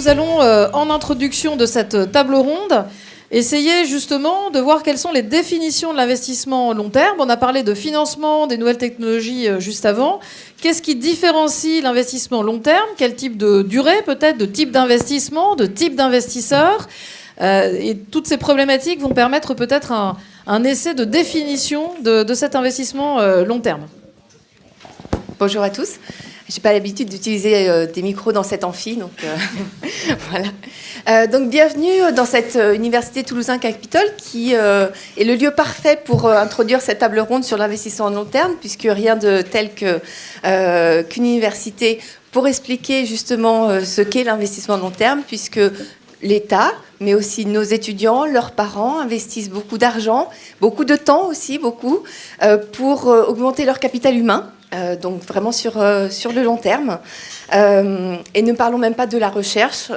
nous allons, en introduction de cette table ronde, essayer justement de voir quelles sont les définitions de l'investissement long terme. On a parlé de financement, des nouvelles technologies juste avant. Qu'est-ce qui différencie l'investissement long terme? Quel type de durée peut-être, de type d'investissement, de type d'investisseur? Et toutes ces problématiques vont permettre peut-être un essai de définition de cet investissement long terme. Bonjour à tous. Je n'ai pas l'habitude d'utiliser des micros dans cet amphi, donc voilà. Donc bienvenue dans cette Université Toulousain Capitole qui est le lieu parfait pour introduire cette table ronde sur l'investissement à long terme, puisque rien de tel qu'une université pour expliquer justement ce qu'est l'investissement à long terme, puisque l'État, mais aussi nos étudiants, leurs parents investissent beaucoup d'argent, beaucoup de temps aussi, pour augmenter leur capital humain. Donc vraiment sur le long terme. Et ne parlons même pas de la recherche.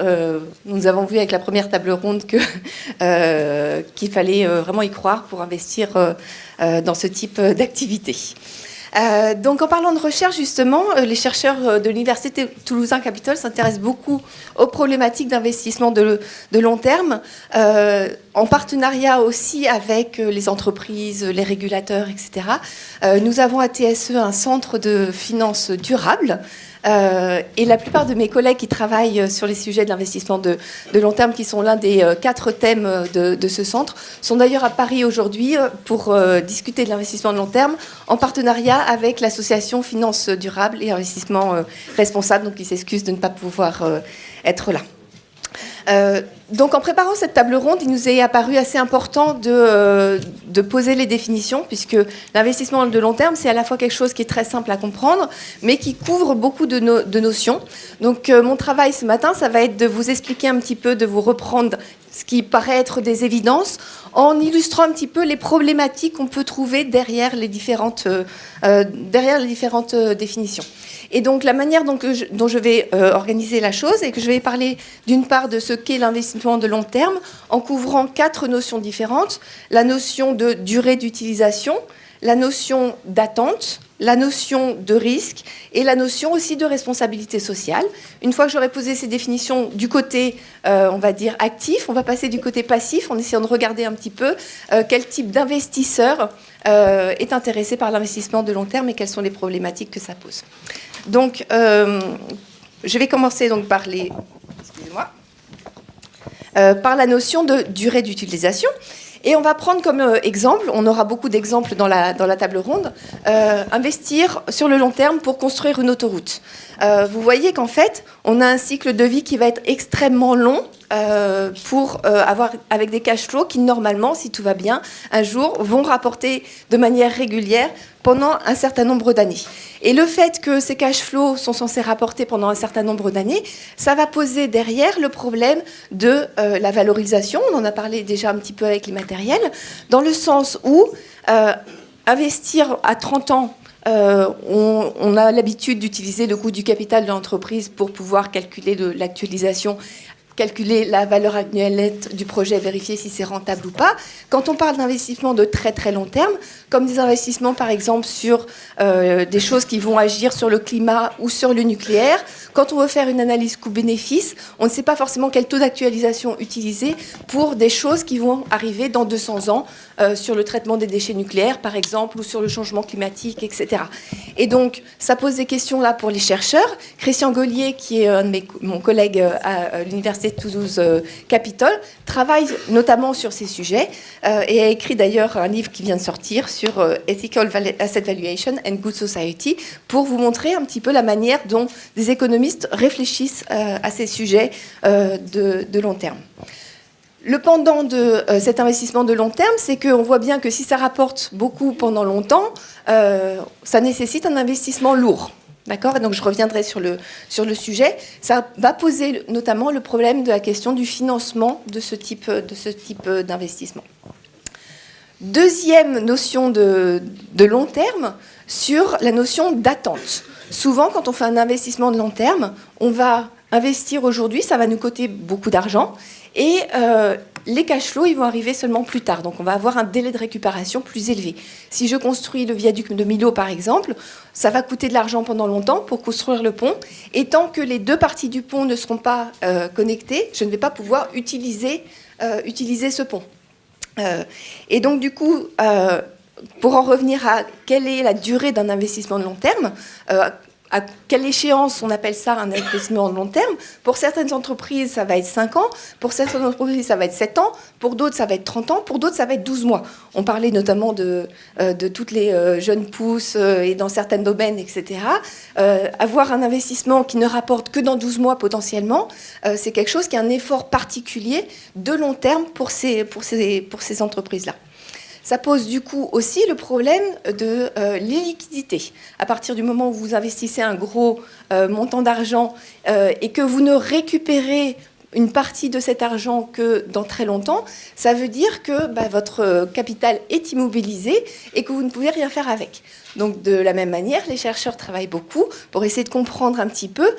Nous avons vu avec la première table ronde qu'il fallait vraiment y croire pour investir dans ce type d'activité. Donc en parlant de recherche, justement, les chercheurs de l'Université Toulousain Capitole s'intéressent beaucoup aux problématiques d'investissement de long terme, en partenariat aussi avec les entreprises, les régulateurs, etc. Nous avons à TSE un centre de finances durables. Et la plupart de mes collègues qui travaillent sur les sujets de l'investissement de long terme, qui sont l'un des 4 thèmes de ce centre, sont d'ailleurs à Paris aujourd'hui pour discuter de l'investissement de long terme en partenariat avec l'association Finances Durables et Investissement Responsable. Donc ils s'excusent de ne pas pouvoir être là. Donc en préparant cette table ronde, il nous est apparu assez important de poser les définitions, puisque l'investissement de long terme, c'est à la fois quelque chose qui est très simple à comprendre, mais qui couvre beaucoup de notions. Donc mon travail ce matin, ça va être de vous expliquer un petit peu, de vous reprendre ce qui paraît être des évidences, en illustrant un petit peu les problématiques qu'on peut trouver derrière les différentes définitions. Et donc la manière dont je vais organiser la chose, est que je vais parler d'une part de ce qu'est l'investissement de long terme, en couvrant 4 notions différentes: la notion de durée d'utilisation, la notion d'attente, la notion de risque et la notion aussi de responsabilité sociale. Une fois que j'aurai posé ces définitions du côté, on va dire, actif, on va passer du côté passif en essayant de regarder un petit peu quel type d'investisseur est intéressé par l'investissement de long terme et quelles sont les problématiques que ça pose. Donc, je vais commencer donc par la notion de durée d'utilisation. Et on va prendre comme exemple, on aura beaucoup d'exemples dans la table ronde, investir sur le long terme pour construire une autoroute. Vous voyez qu'en fait, on a un cycle de vie qui va être extrêmement long pour avoir avec des cash flows qui, normalement, si tout va bien, un jour vont rapporter de manière régulière pendant un certain nombre d'années. Et le fait que ces cash flows sont censés rapporter pendant un certain nombre d'années, ça va poser derrière le problème de la valorisation. On en a parlé déjà un petit peu avec les matériels, dans le sens où investir à 30 ans, on a l'habitude d'utiliser le coût du capital de l'entreprise pour pouvoir calculer l'actualisation, calculer la valeur annuelle nette du projet, vérifier si c'est rentable ou pas. Quand on parle d'investissement de très très long terme, comme des investissements par exemple sur des choses qui vont agir sur le climat ou sur le nucléaire, quand on veut faire une analyse coût-bénéfice, on ne sait pas forcément quel taux d'actualisation utiliser pour des choses qui vont arriver dans 200 ans, sur le traitement des déchets nucléaires par exemple, ou sur le changement climatique, etc. Et donc, ça pose des questions là pour les chercheurs. Christian Gaulier, qui est mon collègue à l'Université de Toulouse Capitole, travaille notamment sur ces sujets et a écrit d'ailleurs un livre qui vient de sortir sur Ethical Asset Valuation and Good Society, pour vous montrer un petit peu la manière dont des économistes réfléchissent à ces sujets de long terme. Le pendant de cet investissement de long terme, c'est qu'on voit bien que si ça rapporte beaucoup pendant longtemps, ça nécessite un investissement lourd. D'accord ? Et donc je reviendrai sur le sujet. Ça va poser notamment le problème de la question du financement de ce type d'investissement. Deuxième notion de long terme, sur la notion d'attente. Souvent, quand on fait un investissement de long terme, on va investir aujourd'hui, ça va nous coûter beaucoup d'argent et les cash flows, ils vont arriver seulement plus tard. Donc, on va avoir un délai de récupération plus élevé. Si je construis le viaduc de Millau, par exemple, ça va coûter de l'argent pendant longtemps pour construire le pont. Et tant que les deux parties du pont ne seront pas connectées, je ne vais pas pouvoir utiliser ce pont. Et donc, du coup, pour en revenir à quelle est la durée d'un investissement de long terme, à quelle échéance on appelle ça un investissement de long terme? Pour certaines entreprises, ça va être 5 ans. Pour certaines entreprises, ça va être 7 ans. Pour d'autres, ça va être 30 ans. Pour d'autres, ça va être 12 mois. On parlait notamment de toutes les jeunes pousses et dans certains domaines, etc. Avoir un investissement qui ne rapporte que dans 12 mois potentiellement, c'est quelque chose qui est un effort particulier de long terme pour ces entreprises-là. Ça pose du coup aussi le problème de l'illiquidité. À partir du moment où vous investissez un gros montant d'argent et que vous ne récupérez une partie de cet argent que dans très longtemps, ça veut dire que votre capital est immobilisé et que vous ne pouvez rien faire avec. Donc de la même manière, les chercheurs travaillent beaucoup pour essayer de comprendre un petit peu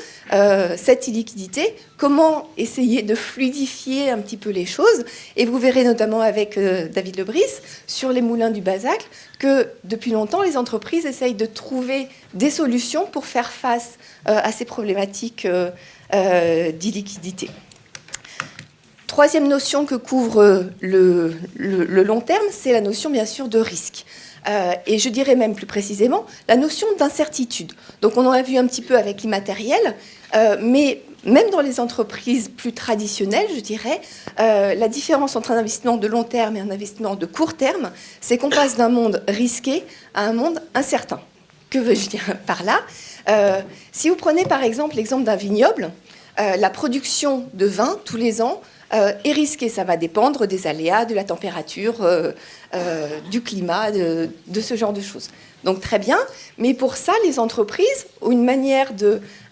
cette illiquidité, comment essayer de fluidifier un petit peu les choses. Et vous verrez notamment avec David Lebris sur les moulins du Bazac que depuis longtemps, les entreprises essayent de trouver des solutions pour faire face à ces problématiques d'illiquidité. Troisième notion que couvre le long terme, c'est la notion bien sûr de risque. Et je dirais même plus précisément la notion d'incertitude. Donc on en a vu un petit peu avec l'immatériel, mais même dans les entreprises plus traditionnelles, je dirais, la différence entre un investissement de long terme et un investissement de court terme, c'est qu'on passe d'un monde risqué à un monde incertain. Que veux-je dire par là? Si vous prenez par exemple l'exemple d'un vignoble, la production de vin tous les ans est risquée. Ça va dépendre des aléas, de la température, du climat, de ce genre de choses. Donc très bien, mais pour ça, les entreprises ont une manière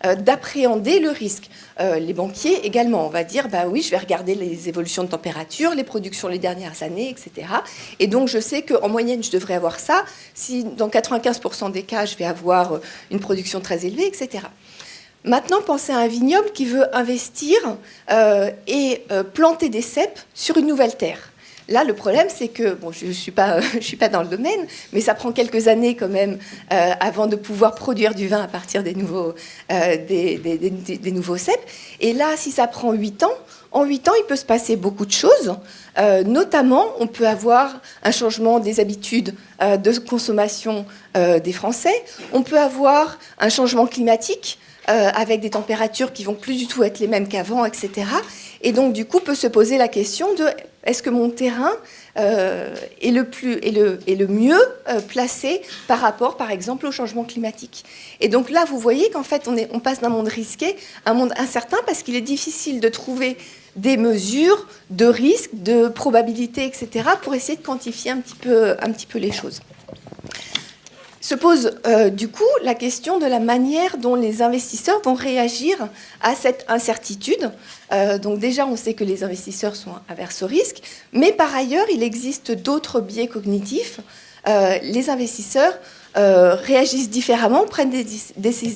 d'appréhender le risque. Les banquiers également, on va dire, oui, je vais regarder les évolutions de température, les productions les dernières années, etc. Et donc je sais qu'en moyenne, je devrais avoir ça. Si dans 95% des cas, je vais avoir une production très élevée, etc. Maintenant, pensez à un vignoble qui veut investir et planter des cèpes sur une nouvelle terre. Là, le problème, c'est que, bon, je suis pas dans le domaine, mais ça prend quelques années quand même avant de pouvoir produire du vin à partir des nouveaux cèpes. Et là, si ça prend 8 ans, en 8 ans, il peut se passer beaucoup de choses. Notamment, on peut avoir un changement des habitudes de consommation des Français. On peut avoir un changement climatique avec des températures qui vont plus du tout être les mêmes qu'avant, etc. Et donc, du coup, peut se poser la question de est-ce que mon terrain est le mieux placé par rapport, par exemple, au changement climatique. Et donc là, vous voyez qu'en fait, on passe d'un monde risqué à un monde incertain parce qu'il est difficile de trouver des mesures de risque, de probabilité, etc., pour essayer de quantifier un petit peu les choses. Se pose du coup la question de la manière dont les investisseurs vont réagir à cette incertitude. Donc déjà, on sait que les investisseurs sont averses au risque, mais par ailleurs, il existe d'autres biais cognitifs. Les investisseurs réagissent différemment, prennent des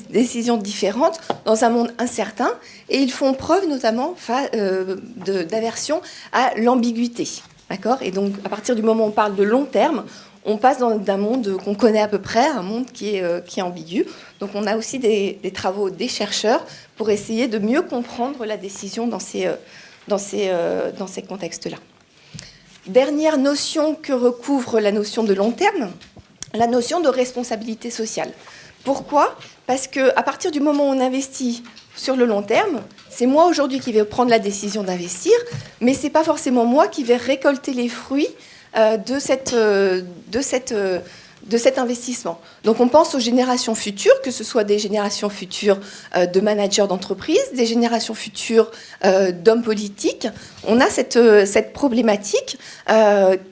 décisions différentes dans un monde incertain, et ils font preuve notamment d'aversion à l'ambiguïté. D'accord ? Et donc, à partir du moment où on parle de long terme, on passe d'un monde qu'on connaît à peu près à un monde qui est ambigu. Donc on a aussi des travaux des chercheurs pour essayer de mieux comprendre la décision dans ces contextes-là. Dernière notion que recouvre la notion de long terme, la notion de responsabilité sociale. Pourquoi ? Parce qu'à partir du moment où on investit sur le long terme, c'est moi aujourd'hui qui vais prendre la décision d'investir, mais ce n'est pas forcément moi qui vais récolter les fruits de cet investissement. Donc on pense aux générations futures, que ce soit des générations futures de managers d'entreprise, des générations futures d'hommes politiques. On a cette problématique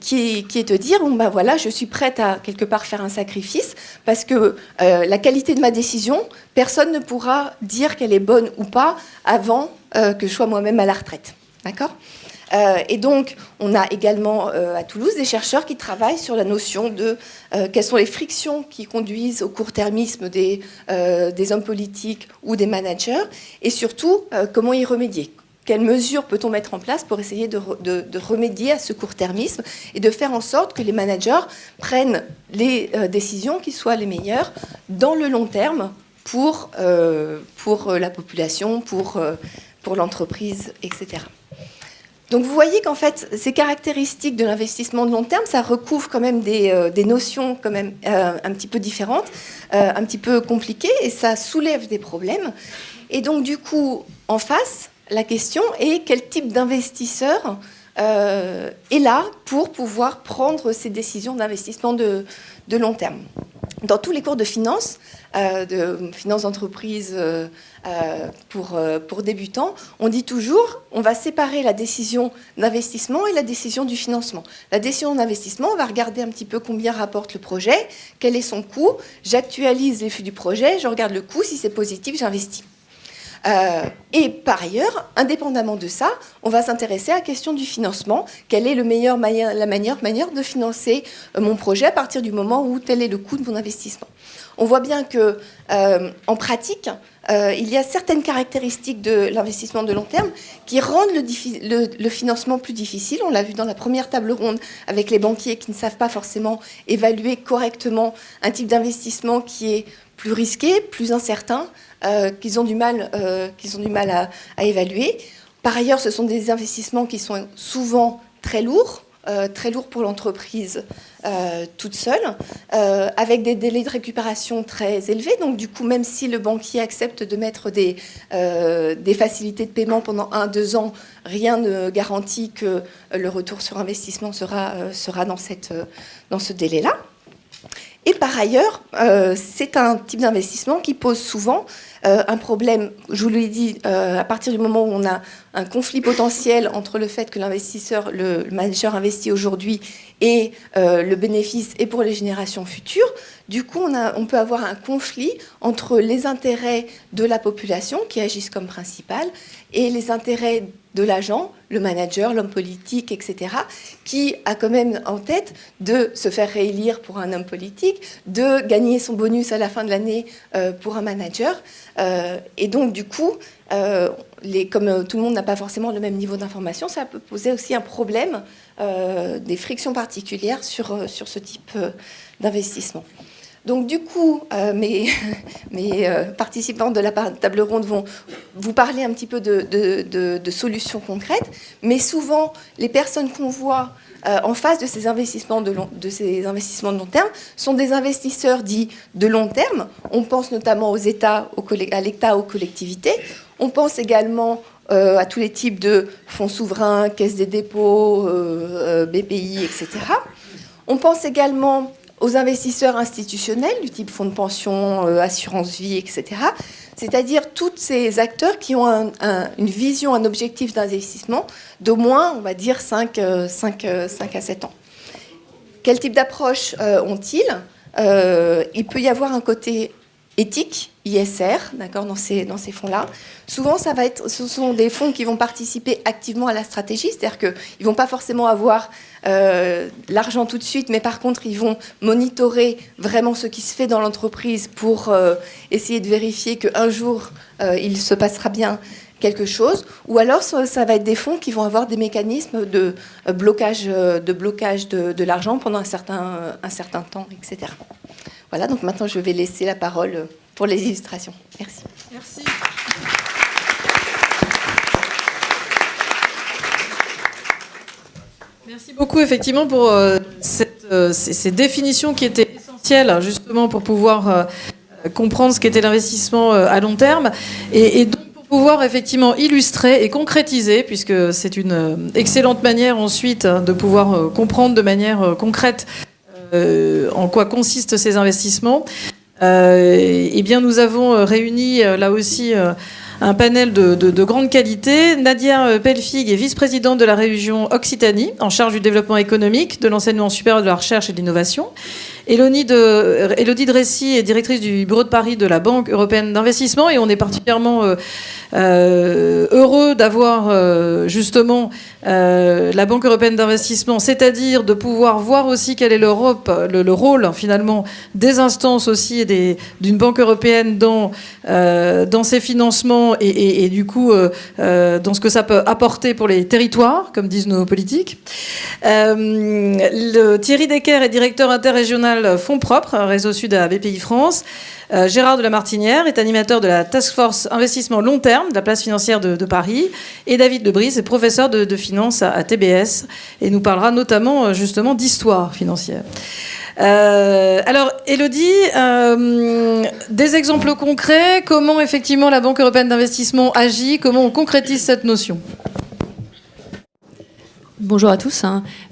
qui est de dire, voilà, je suis prête à quelque part faire un sacrifice parce que la qualité de ma décision, personne ne pourra dire qu'elle est bonne ou pas avant que je sois moi-même à la retraite. D'accord ? Et donc, on a également à Toulouse des chercheurs qui travaillent sur la notion de quelles sont les frictions qui conduisent au court-termisme des hommes politiques ou des managers, et surtout, comment y remédier. Quelles mesures peut-on mettre en place pour essayer de remédier à ce court-termisme et de faire en sorte que les managers prennent les décisions qui soient les meilleures dans le long terme pour la population, pour l'entreprise, etc. Donc vous voyez qu'en fait, ces caractéristiques de l'investissement de long terme, ça recouvre quand même des notions quand même un petit peu différentes, un petit peu compliquées, et ça soulève des problèmes. Et donc du coup, en face, la question est quel type d'investisseur est là pour pouvoir prendre ces décisions d'investissement de long terme. Dans tous les cours de finance d'entreprise pour débutants, on dit toujours on va séparer la décision d'investissement et la décision du financement. La décision d'investissement, on va regarder un petit peu combien rapporte le projet, quel est son coût, j'actualise les flux du projet, je regarde le coût, si c'est positif, j'investis. Et par ailleurs, indépendamment de ça, on va s'intéresser à la question du financement. Quelle est la meilleure manière de financer mon projet à partir du moment où tel est le coût de mon investissement. On voit bien que, en pratique, il y a certaines caractéristiques de l'investissement de long terme qui rendent le financement plus difficile. On l'a vu dans la première table ronde avec les banquiers qui ne savent pas forcément évaluer correctement un type d'investissement qui est plus risqué, plus incertain, qu'ils ont du mal à évaluer. Par ailleurs, ce sont des investissements qui sont souvent très lourds pour l'entreprise toute seule, avec des délais de récupération très élevés. Donc, du coup, même si le banquier accepte de mettre des facilités de paiement pendant 1-2 ans, rien ne garantit que le retour sur investissement sera dans ce délai-là. Et par ailleurs, c'est un type d'investissement qui pose souvent un problème, je vous l'ai dit, à partir du moment où on a un conflit potentiel entre le fait que l'investisseur, le manager investit aujourd'hui et le bénéfice est pour les générations futures. Du coup, on peut avoir un conflit entre les intérêts de la population qui agissent comme principal et les intérêts de l'agent, le manager, l'homme politique, etc., qui a quand même en tête de se faire réélire pour un homme politique, de gagner son bonus à la fin de l'année pour un manager. Et donc, du coup, comme tout le monde n'a pas forcément le même niveau d'information, ça peut poser aussi un problème, des frictions particulières sur ce type d'investissement. Donc du coup, mes participants de la table ronde vont vous parler un petit peu de solutions concrètes, mais souvent, les personnes qu'on voit en face de ces investissements de long terme sont des investisseurs dits de long terme. On pense notamment aux États, à l'État, aux collectivités. On pense également à tous les types de fonds souverains, caisses des dépôts, BPI, etc. On pense également aux investisseurs institutionnels du type fonds de pension, assurance vie, etc. C'est-à-dire tous ces acteurs qui ont une vision, un objectif d'investissement d'au moins, on va dire, 5 à 7 ans. Quel type d'approche ont-ils ? Il peut y avoir un côté éthique, ISR, d'accord, dans ces fonds-là. Souvent, ce sont des fonds qui vont participer activement à la stratégie, c'est-à-dire qu'ils ne vont pas forcément avoir l'argent tout de suite, mais par contre, ils vont monitorer vraiment ce qui se fait dans l'entreprise pour essayer de vérifier qu'un jour, il se passera bien quelque chose. Ou alors, ça va être des fonds qui vont avoir des mécanismes de blocage de l'argent pendant un certain temps, etc. Voilà, donc maintenant, je vais laisser la parole pour les illustrations. Merci. Merci. Merci beaucoup, effectivement, pour ces définitions qui étaient essentielles, justement, pour pouvoir comprendre ce qu'était l'investissement à long terme. Et donc, pour pouvoir, effectivement, illustrer et concrétiser, puisque c'est une excellente manière, ensuite, de pouvoir comprendre de manière concrète en quoi consistent ces investissements. Eh bien, nous avons réuni, là aussi, un panel de grande qualité. Nadia Pelfig est vice-présidente de la région Occitanie, en charge du développement économique, de l'enseignement supérieur, de la recherche et de l'innovation. Élodie Drécy est directrice du bureau de Paris de la Banque européenne d'investissement et on est particulièrement heureux d'avoir justement la Banque européenne d'investissement, c'est-à-dire de pouvoir voir aussi quel est le rôle finalement des instances aussi et d'une Banque européenne dans ses financements et du coup dans ce que ça peut apporter pour les territoires, comme disent nos politiques. Thierry Decker est directeur interrégional Fonds propres, Réseau Sud à BPI France. Gérard de la Martinière est animateur de la Task Force Investissement Long Terme de la place financière de Paris. Et David Lebris est professeur de finance à TBS et nous parlera notamment justement d'histoire financière. Alors, Élodie, des exemples concrets, comment effectivement la Banque européenne d'investissement agit, comment on concrétise cette notion ? Bonjour à tous.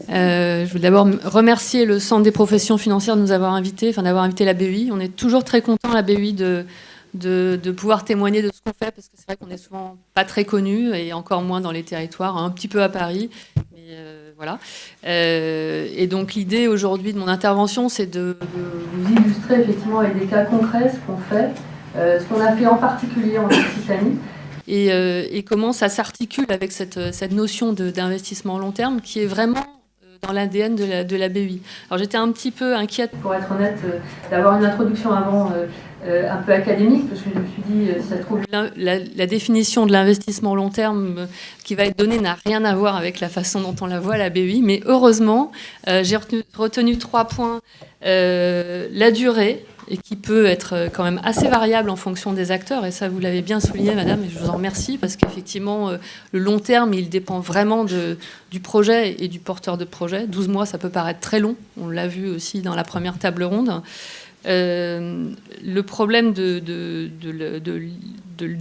Je veux d'abord remercier le Centre des professions financières de nous avoir invités, d'avoir invité la BEI. On est toujours très content, la BEI, de pouvoir témoigner de ce qu'on fait, parce que c'est vrai qu'on n'est souvent pas très connus, et encore moins dans les territoires, un petit peu à Paris. Mais voilà. Et donc l'idée aujourd'hui de mon intervention, c'est de vous illustrer effectivement avec des cas concrets ce qu'on fait, ce qu'on a fait en particulier en Occitanie. Et comment ça s'articule avec cette notion d'investissement long terme qui est vraiment dans l'ADN de la BEI. Alors j'étais un petit peu inquiète, pour être honnête, d'avoir une introduction avant un peu académique, parce que je me suis dit, ça se trouve, la définition de l'investissement long terme qui va être donnée n'a rien à voir avec la façon dont on la voit à la BEI, mais heureusement, j'ai retenu 3 points. La durée, et qui peut être quand même assez variable en fonction des acteurs. Et ça, vous l'avez bien souligné, madame, et je vous en remercie, parce qu'effectivement, le long terme, il dépend vraiment du projet et du porteur de projet. 12 mois, ça peut paraître très long. On l'a vu aussi dans la première table ronde. Le problème du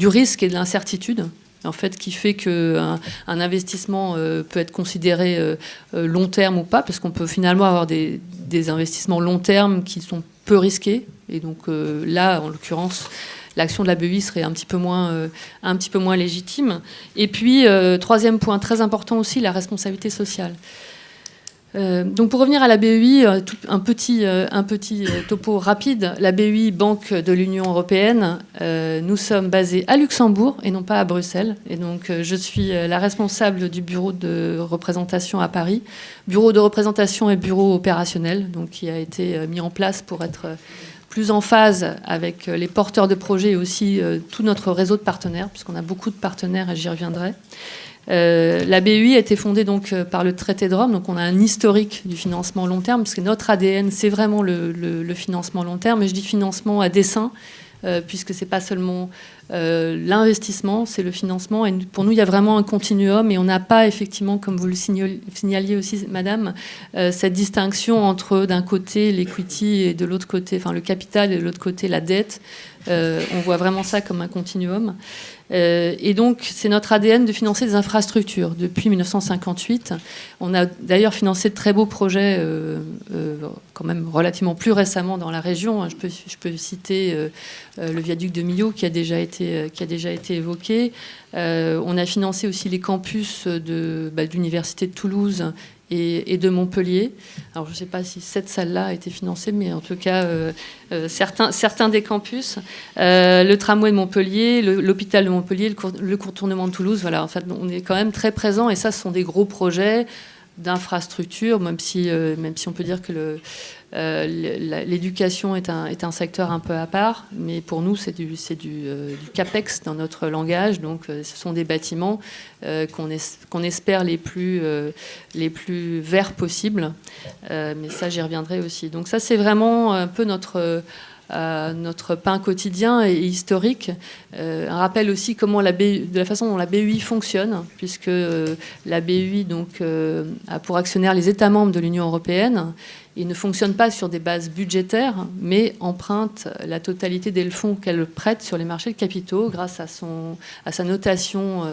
risque et de l'incertitude, en fait, qui fait qu'un investissement peut être considéré long terme ou pas, parce qu'on peut finalement avoir des investissements long terme qui sont peu risqués. Et donc là, en l'occurrence, l'action de la BEI serait un petit peu moins légitime. Et puis, 3e point très important aussi, la responsabilité sociale. Donc pour revenir à la BEI, un petit topo rapide. La BEI, Banque de l'Union européenne, nous sommes basés à Luxembourg et non pas à Bruxelles. Et donc je suis la responsable du bureau de représentation à Paris. Bureau de représentation et bureau opérationnel, donc qui a été mis en place pour être plus en phase avec les porteurs de projets et aussi tout notre réseau de partenaires, puisqu'on a beaucoup de partenaires et j'y reviendrai. La BEI a été fondée donc par le traité de Rome, donc on a un historique du financement long terme, parce que notre ADN, c'est vraiment le financement long terme, et je dis financement à dessein, puisque c'est pas seulement l'investissement, c'est le financement, et pour nous, il y a vraiment un continuum, et on n'a pas effectivement, comme vous le signaliez aussi, madame, cette distinction entre d'un côté l'equity et de l'autre côté, enfin le capital et de l'autre côté la dette. On voit vraiment ça comme un continuum. Et donc, c'est notre ADN de financer des infrastructures. Depuis 1958, on a d'ailleurs financé de très beaux projets, quand même relativement plus récemment dans la région. Je peux citer le viaduc de Millau qui a déjà été évoqué. On a financé aussi les campus de l'Université de Toulouse et de Montpellier. Alors, je ne sais pas si cette salle-là a été financée, mais en tout cas, certains des campus. Le tramway de Montpellier, l'hôpital de Montpellier, le contournement de Toulouse. Voilà, en fait, on est quand même très présents, et ça, ce sont des gros projets d'infrastructure, même si on peut dire que l'éducation est un secteur un peu à part, mais pour nous c'est du CAPEX dans notre langage, donc ce sont des bâtiments qu'on espère les plus verts possibles, mais ça j'y reviendrai aussi. Donc ça c'est vraiment un peu notre pain quotidien et historique. Un rappel aussi de la façon dont la BEI fonctionne, puisque la BEI donc, a pour actionnaire les États membres de l'Union européenne. Il ne fonctionne pas sur des bases budgétaires, mais emprunte la totalité des fonds qu'elle prête sur les marchés de capitaux grâce à sa notation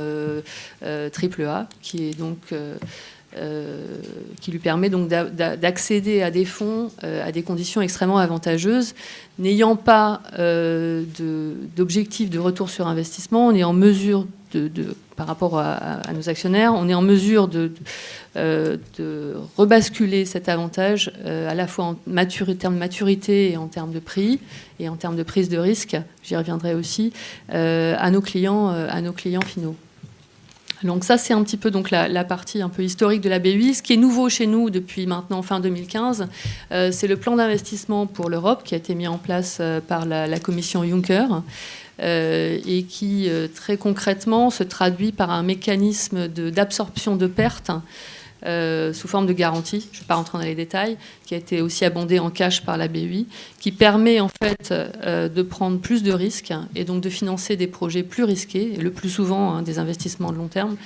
AAA, qui est donc qui lui permet donc d'accéder à des fonds à des conditions extrêmement avantageuses. N'ayant pas d'objectif de retour sur investissement, on est en mesure par rapport à nos actionnaires, on est en mesure de rebasculer cet avantage à la fois en termes de maturité et en termes de prix et en termes de prise de risque, j'y reviendrai aussi, à nos clients finaux. Donc ça, c'est un petit peu donc la partie un peu historique de la BEI. Ce qui est nouveau chez nous depuis maintenant fin 2015, c'est le plan d'investissement pour l'Europe qui a été mis en place par la commission Juncker et qui, très concrètement, se traduit par un mécanisme d'absorption de pertes sous forme de garantie, je ne vais pas rentrer dans les détails, qui a été aussi abondé en cash par la BEI, qui permet en fait de prendre plus de risques et donc de financer des projets plus risqués, et le plus souvent des investissements de long terme,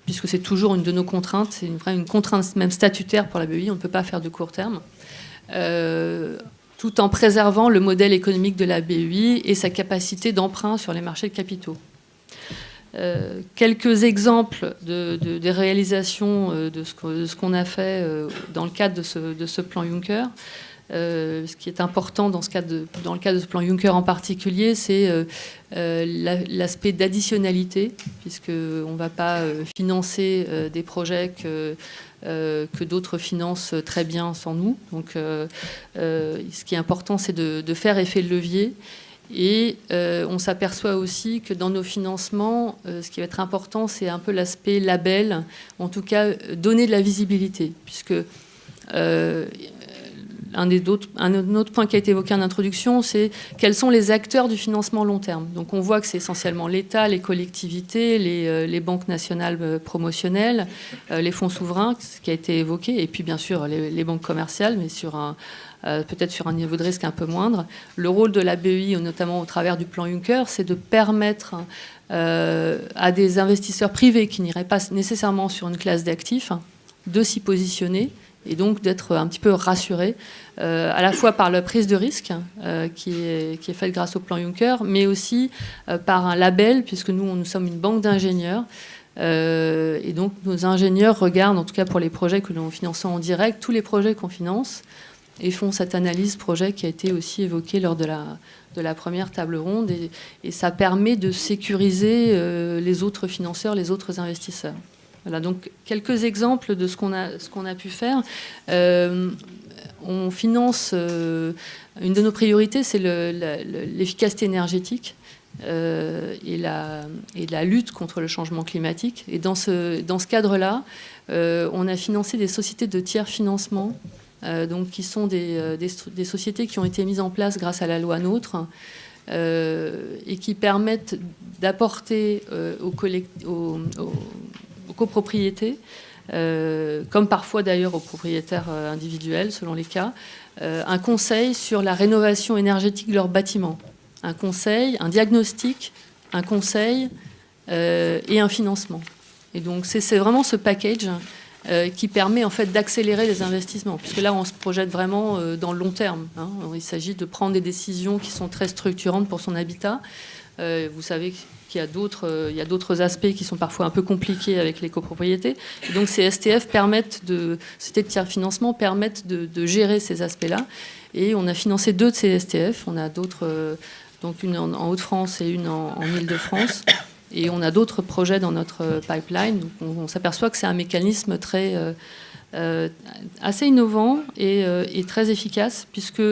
puisque c'est toujours une de nos contraintes, c'est une contrainte même statutaire pour la BEI, on ne peut pas faire de court terme, tout en préservant le modèle économique de la BEI et sa capacité d'emprunt sur les marchés de capitaux. Quelques exemples des réalisations de ce qu'on a fait dans le cadre de ce plan Juncker. Ce qui est important dans le cadre de ce plan Juncker en particulier, c'est l'aspect d'additionnalité, puisqu'on ne va pas financer des projets que d'autres financent très bien sans nous. Donc, ce qui est important, c'est de faire effet de levier. Et on s'aperçoit aussi que dans nos financements, ce qui va être important, c'est un peu l'aspect label, en tout cas donner de la visibilité, puisque un autre point qui a été évoqué en introduction, c'est quels sont les acteurs du financement long terme. Donc on voit que c'est essentiellement l'État, les collectivités, les banques nationales promotionnelles, les fonds souverains, ce qui a été évoqué, et puis bien sûr les banques commerciales, mais peut-être sur un niveau de risque un peu moindre. Le rôle de la BEI, notamment au travers du plan Juncker, c'est de permettre à des investisseurs privés qui n'iraient pas nécessairement sur une classe d'actifs de s'y positionner et donc d'être un petit peu rassurés, à la fois par la prise de risque qui est faite grâce au plan Juncker, mais aussi par un label, puisque nous sommes une banque d'ingénieurs. Et donc nos ingénieurs regardent, en tout cas pour les projets que nous finançons en direct, tous les projets qu'on finance, et font cette analyse projet qui a été aussi évoquée lors de la première table ronde. Et ça permet de sécuriser les autres financeurs, les autres investisseurs. Voilà, donc quelques exemples de ce qu'on a pu faire. On finance, une de nos priorités, c'est l'efficacité énergétique et la lutte contre le changement climatique. Et dans ce cadre-là, on a financé des sociétés de tiers financement, donc qui sont des sociétés qui ont été mises en place grâce à la loi NOTRe et qui permettent d'apporter aux copropriétés, comme parfois d'ailleurs aux propriétaires individuels selon les cas, un conseil sur la rénovation énergétique de leurs bâtiments. Un conseil, un diagnostic, un conseil et un financement. Et donc c'est vraiment ce package qui permet en fait d'accélérer les investissements, puisque là on se projette vraiment dans le long terme. Il s'agit de prendre des décisions qui sont très structurantes pour son habitat. Vous savez qu'il y a d'autres aspects qui sont parfois un peu compliqués avec les copropriétés. Et donc ces STF sociétés de tiers financement permettent de gérer ces aspects-là. Et on a financé 2 de ces STF. On a d'autres, donc une en Hauts-de-France et une en Île-de-France. Et on a d'autres projets dans notre pipeline. Donc on s'aperçoit que c'est un mécanisme assez innovant et très efficace, puisque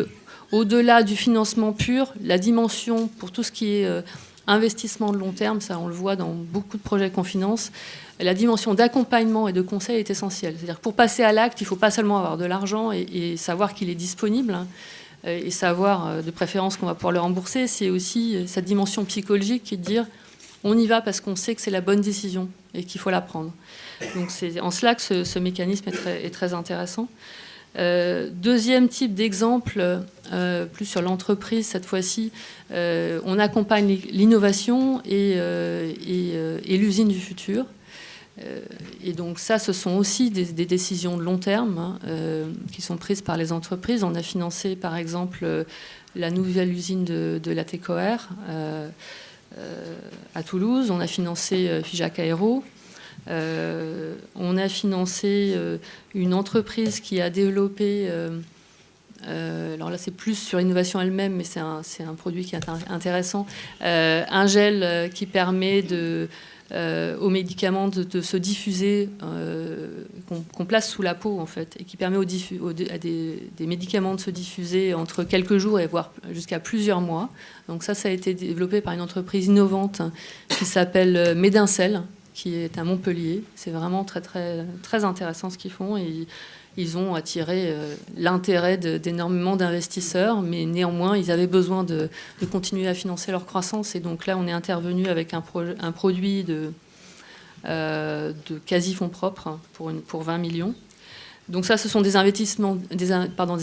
au-delà du financement pur, la dimension pour tout ce qui est investissement de long terme, ça on le voit dans beaucoup de projets qu'on finance, la dimension d'accompagnement et de conseil est essentielle. C'est-à-dire que pour passer à l'acte, il ne faut pas seulement avoir de l'argent et savoir qu'il est disponible, et savoir de préférence qu'on va pouvoir le rembourser, c'est aussi cette dimension psychologique qui est de dire on y va parce qu'on sait que c'est la bonne décision et qu'il faut la prendre. Donc c'est en cela que ce mécanisme est très intéressant. Deuxième type d'exemple, plus sur l'entreprise cette fois-ci, on accompagne l'innovation et l'usine du futur. Et donc ça, ce sont aussi des décisions de long terme qui sont prises par les entreprises. On a financé par exemple la nouvelle usine de Latécoère à Toulouse. On a financé Figeac Aéro. On a financé une entreprise qui a développé, alors là c'est plus sur l'innovation elle-même, mais c'est un produit qui est intéressant, un gel qui permet aux médicaments de se diffuser, qu'on place sous la peau en fait, et qui permet à des médicaments de se diffuser entre quelques jours et voire jusqu'à plusieurs mois. Donc ça a été développé par une entreprise innovante qui s'appelle Médincel, qui est à Montpellier. C'est vraiment très, très, très intéressant ce qu'ils font. Et ils ont attiré l'intérêt d'énormément d'investisseurs, mais néanmoins, ils avaient besoin de continuer à financer leur croissance. Et donc là, on est intervenu avec un produit de quasi-fonds propres pour 20 millions. Donc ça, ce sont des investissements, des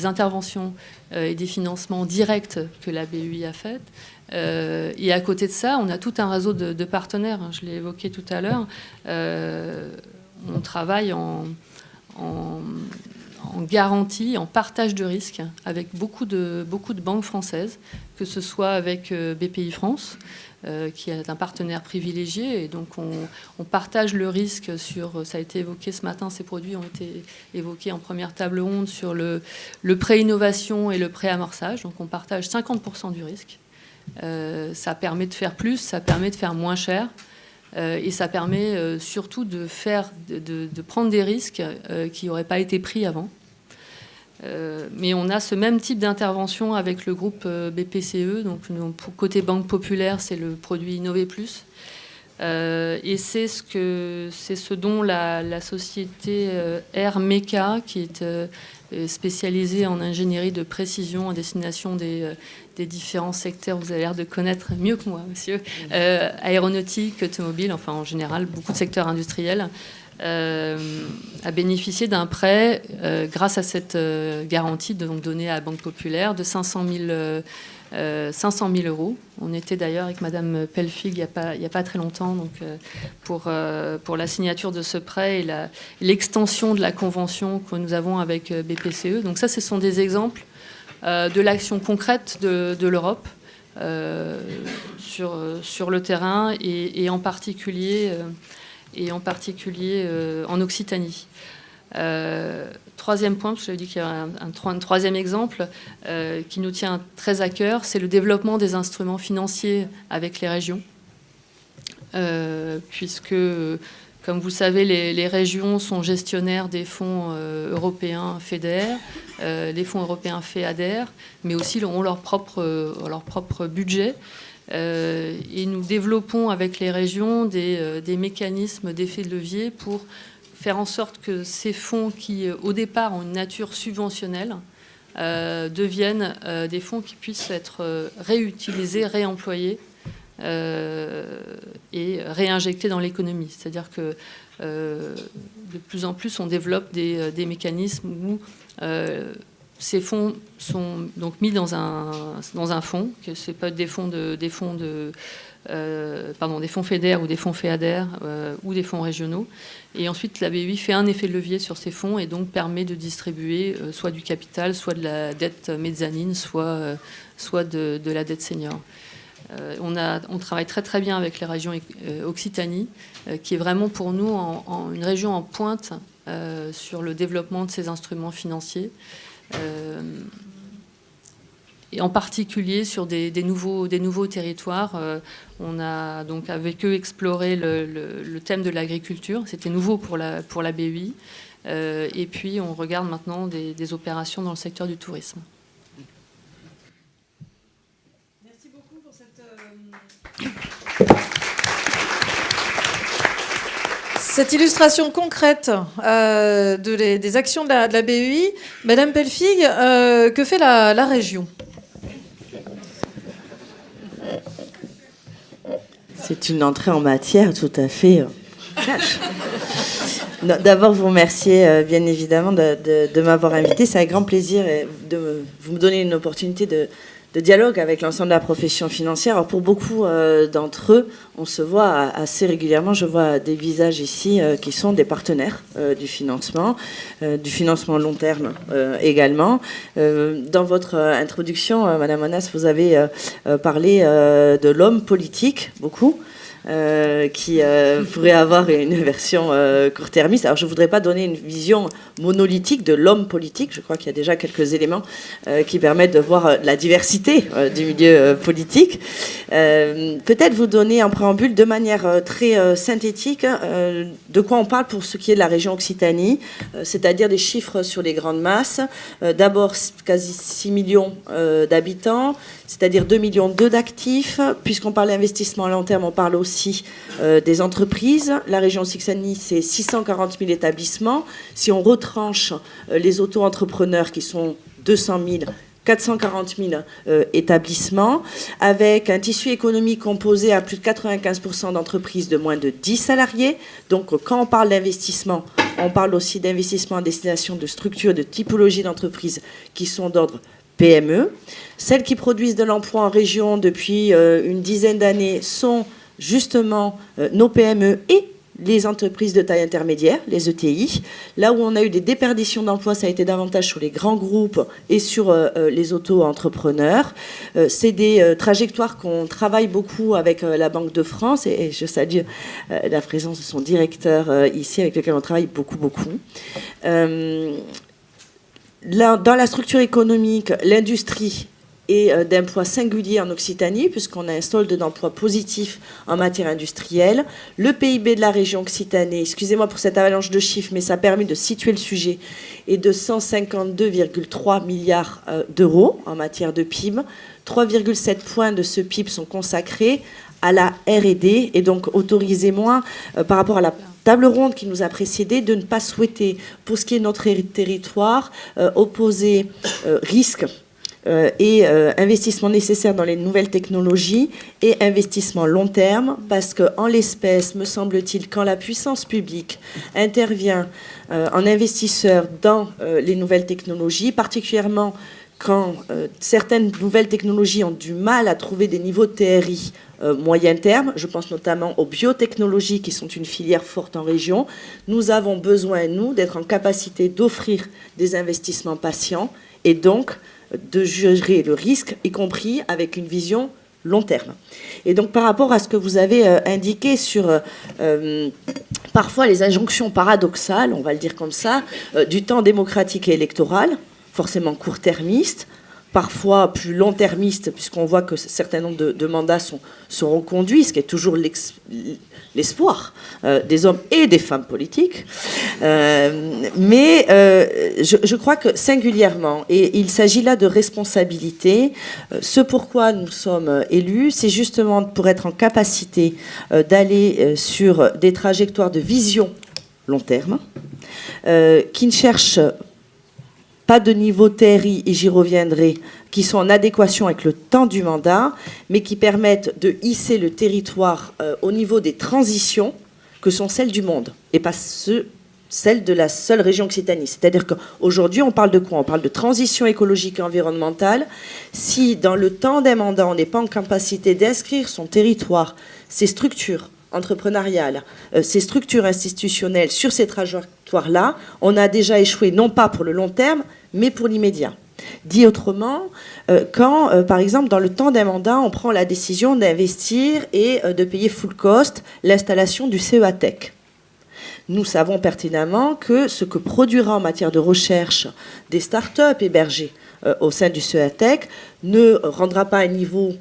interventions et des financements directs que la BEI a fait. Et à côté de ça, on a tout un réseau de partenaires. Je l'ai évoqué tout à l'heure. On travaille en garantie, en partage de risques avec beaucoup de banques françaises, que ce soit avec BPI France, qui est un partenaire privilégié. Et donc, on partage le risque sur, ça a été évoqué ce matin, ces produits ont été évoqués en première table ronde sur le pré-innovation et le pré-amorçage. Donc, on partage 50% du risque. Ça permet de faire plus, ça permet de faire moins cher. Et ça permet surtout de prendre des risques qui n'auraient pas été pris avant. Mais on a ce même type d'intervention avec le groupe BPCE. Donc, côté Banque Populaire, c'est le produit Innové Plus. Et c'est ce dont la société Air Meca, qui est spécialisée en ingénierie de précision à destination des différents secteurs, vous avez l'air de connaître mieux que moi, monsieur, aéronautique, automobile, enfin en général, beaucoup de secteurs industriels, a bénéficié d'un prêt grâce à cette garantie donnée à la Banque Populaire de 500 000 euros. On était d'ailleurs avec Madame Pelfig il n'y a pas très longtemps donc, pour la signature de ce prêt et l'extension de la convention que nous avons avec BPCE. Donc ça, ce sont des exemples de l'action concrète de l'Europe sur le terrain et en particulier en Occitanie. Troisième point, parce que j'avais dit qu'il y avait un troisième exemple qui nous tient très à cœur, c'est le développement des instruments financiers avec les régions. Puisque, comme vous le savez, les régions sont gestionnaires des fonds européens FEDER, des fonds européens FEADER, mais aussi ont leur propre budget. Et nous développons avec les régions des mécanismes d'effet de levier pour faire en sorte que ces fonds qui, au départ, ont une nature subventionnelle, deviennent des fonds qui puissent être réutilisés, réemployés et réinjectés dans l'économie. C'est-à-dire que de plus en plus, on développe des mécanismes où ces fonds sont donc mis dans un fonds, que c'est pas des fonds FEDER ou des fonds FEADER ou des fonds régionaux. Et ensuite, la BEI fait un effet de levier sur ces fonds et donc permet de distribuer soit du capital, soit de la dette mezzanine, soit de la dette senior. On travaille très très bien avec les régions Occitanie, qui est vraiment pour nous une région en pointe sur le développement de ces instruments financiers. Et en particulier sur des nouveaux territoires. On a donc avec eux exploré le thème de l'agriculture. C'était nouveau pour la BEI. Et puis on regarde maintenant des opérations dans le secteur du tourisme. Merci beaucoup pour cette illustration concrète des actions de la BEI. Madame Pelfig, que fait la région ? C'est une entrée en matière tout à fait cash. D'abord, vous remercier bien évidemment de m'avoir invité. C'est un grand plaisir de vous me donner une opportunité de dialogue avec l'ensemble de la profession financière. Alors pour beaucoup d'entre eux, on se voit assez régulièrement. Je vois des visages ici qui sont des partenaires du financement long terme également. Dans votre introduction, Madame Onas, vous avez parlé de l'homme politique, beaucoup. qui pourrait avoir une version court-termiste. Alors je ne voudrais pas donner une vision monolithique de l'homme politique. Je crois qu'il y a déjà quelques éléments qui permettent de voir la diversité du milieu politique. Peut-être vous donner en préambule de manière très synthétique de quoi on parle pour ce qui est de la région Occitanie, c'est-à-dire des chiffres sur les grandes masses. D'abord, quasi 6 millions d'habitants, c'est-à-dire 2,2 millions d'actifs. Puisqu'on parle d'investissement à long terme, on parle aussi des entreprises. La région Occitanie, c'est 640 000 établissements. Si on retranche les auto-entrepreneurs, qui sont 200 000, 440 000 établissements, avec un tissu économique composé à plus de 95% d'entreprises de moins de 10 salariés. Donc, quand on parle d'investissement, on parle aussi d'investissement à destination de structures, de typologies d'entreprises qui sont d'ordre PME. Celles qui produisent de l'emploi en région depuis une dizaine d'années sont justement nos PME et les entreprises de taille intermédiaire, les ETI. Là où on a eu des déperditions d'emplois, ça a été davantage sur les grands groupes et sur les auto-entrepreneurs. C'est des trajectoires qu'on travaille beaucoup avec la Banque de France, et je salue la présence de son directeur ici, avec lequel on travaille beaucoup. Dans la structure économique, l'industrie est d'un poids singulier en Occitanie, puisqu'on a un solde d'emploi positif en matière industrielle. Le PIB de la région Occitanie, excusez-moi pour cette avalanche de chiffres, mais ça permet de situer le sujet, est de 152,3 milliards d'euros en matière de PIB. 3,7 points de ce PIB sont consacrés à la R&D, et donc autorisez-moi, par rapport à la table ronde qui nous a précédé, de ne pas souhaiter, pour ce qui est de notre territoire, opposer risque et investissement nécessaire dans les nouvelles technologies et investissement long terme, parce qu'en l'espèce, me semble-t-il, quand la puissance publique intervient en investisseur dans les nouvelles technologies, particulièrement quand certaines nouvelles technologies ont du mal à trouver des niveaux de TRI moyen terme, je pense notamment aux biotechnologies qui sont une filière forte en région, nous avons besoin, nous, d'être en capacité d'offrir des investissements patients et donc de gérer le risque, y compris avec une vision long terme. Et donc par rapport à ce que vous avez indiqué sur parfois les injonctions paradoxales, on va le dire comme ça, du temps démocratique et électoral, forcément court-termiste, parfois plus long-termiste, puisqu'on voit que un certain nombre de mandats sont reconduits, ce qui est toujours l'espoir des hommes et des femmes politiques. Mais je crois que singulièrement, et il s'agit là de responsabilité, ce pourquoi nous sommes élus, c'est justement pour être en capacité d'aller sur des trajectoires de vision long terme, qui ne cherchent pas de niveau TRI, et j'y reviendrai, qui sont en adéquation avec le temps du mandat, mais qui permettent de hisser le territoire au niveau des transitions que sont celles du monde, et pas celles de la seule région Occitanie. C'est-à-dire qu'aujourd'hui, on parle de quoi? On parle de transition écologique et environnementale. Si, dans le temps d'un mandat, on n'est pas en capacité d'inscrire son territoire, ses structures entrepreneuriales, ces structures institutionnelles sur ces trajectoires-là, on a déjà échoué, non pas pour le long terme, mais pour l'immédiat. Dit autrement, quand, par exemple, dans le temps d'un mandat, on prend la décision d'investir et de payer full cost l'installation du CEATEC. Nous savons pertinemment que ce que produira en matière de recherche des start-up hébergées au sein du CEATEC ne rendra pas un niveau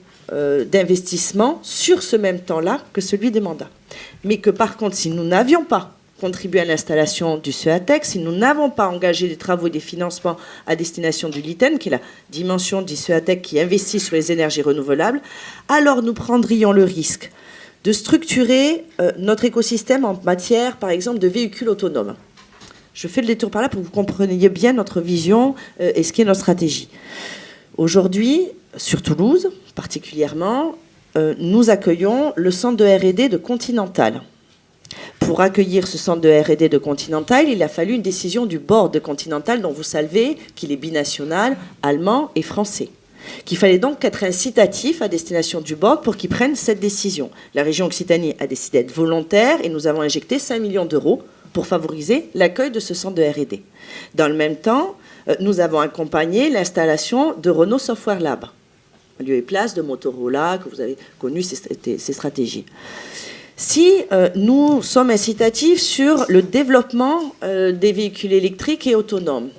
d'investissement sur ce même temps-là que celui des mandats. Mais que par contre, si nous n'avions pas contribué à l'installation du CEATEC, si nous n'avons pas engagé des travaux et des financements à destination du LITEN, qui est la dimension du CEATEC qui investit sur les énergies renouvelables, alors nous prendrions le risque de structurer notre écosystème en matière, par exemple, de véhicules autonomes. Je fais le détour par là pour que vous compreniez bien notre vision et ce qu'est notre stratégie. Aujourd'hui, sur Toulouse particulièrement, nous accueillons le centre de R&D de Continental. Pour accueillir ce centre de R&D de Continental, il a fallu une décision du board de Continental, dont vous savez qu'il est binational, allemand et français. Qu'il fallait donc être incitatif à destination du board pour qu'il prenne cette décision. La région Occitanie a décidé d'être volontaire et nous avons injecté 5 millions d'euros pour favoriser l'accueil de ce centre de R&D. Dans le même temps, nous avons accompagné l'installation de Renault Software Lab, lieu et place de Motorola, que vous avez connu ces stratégies. Si nous sommes incitatifs sur le développement des véhicules électriques et autonomes,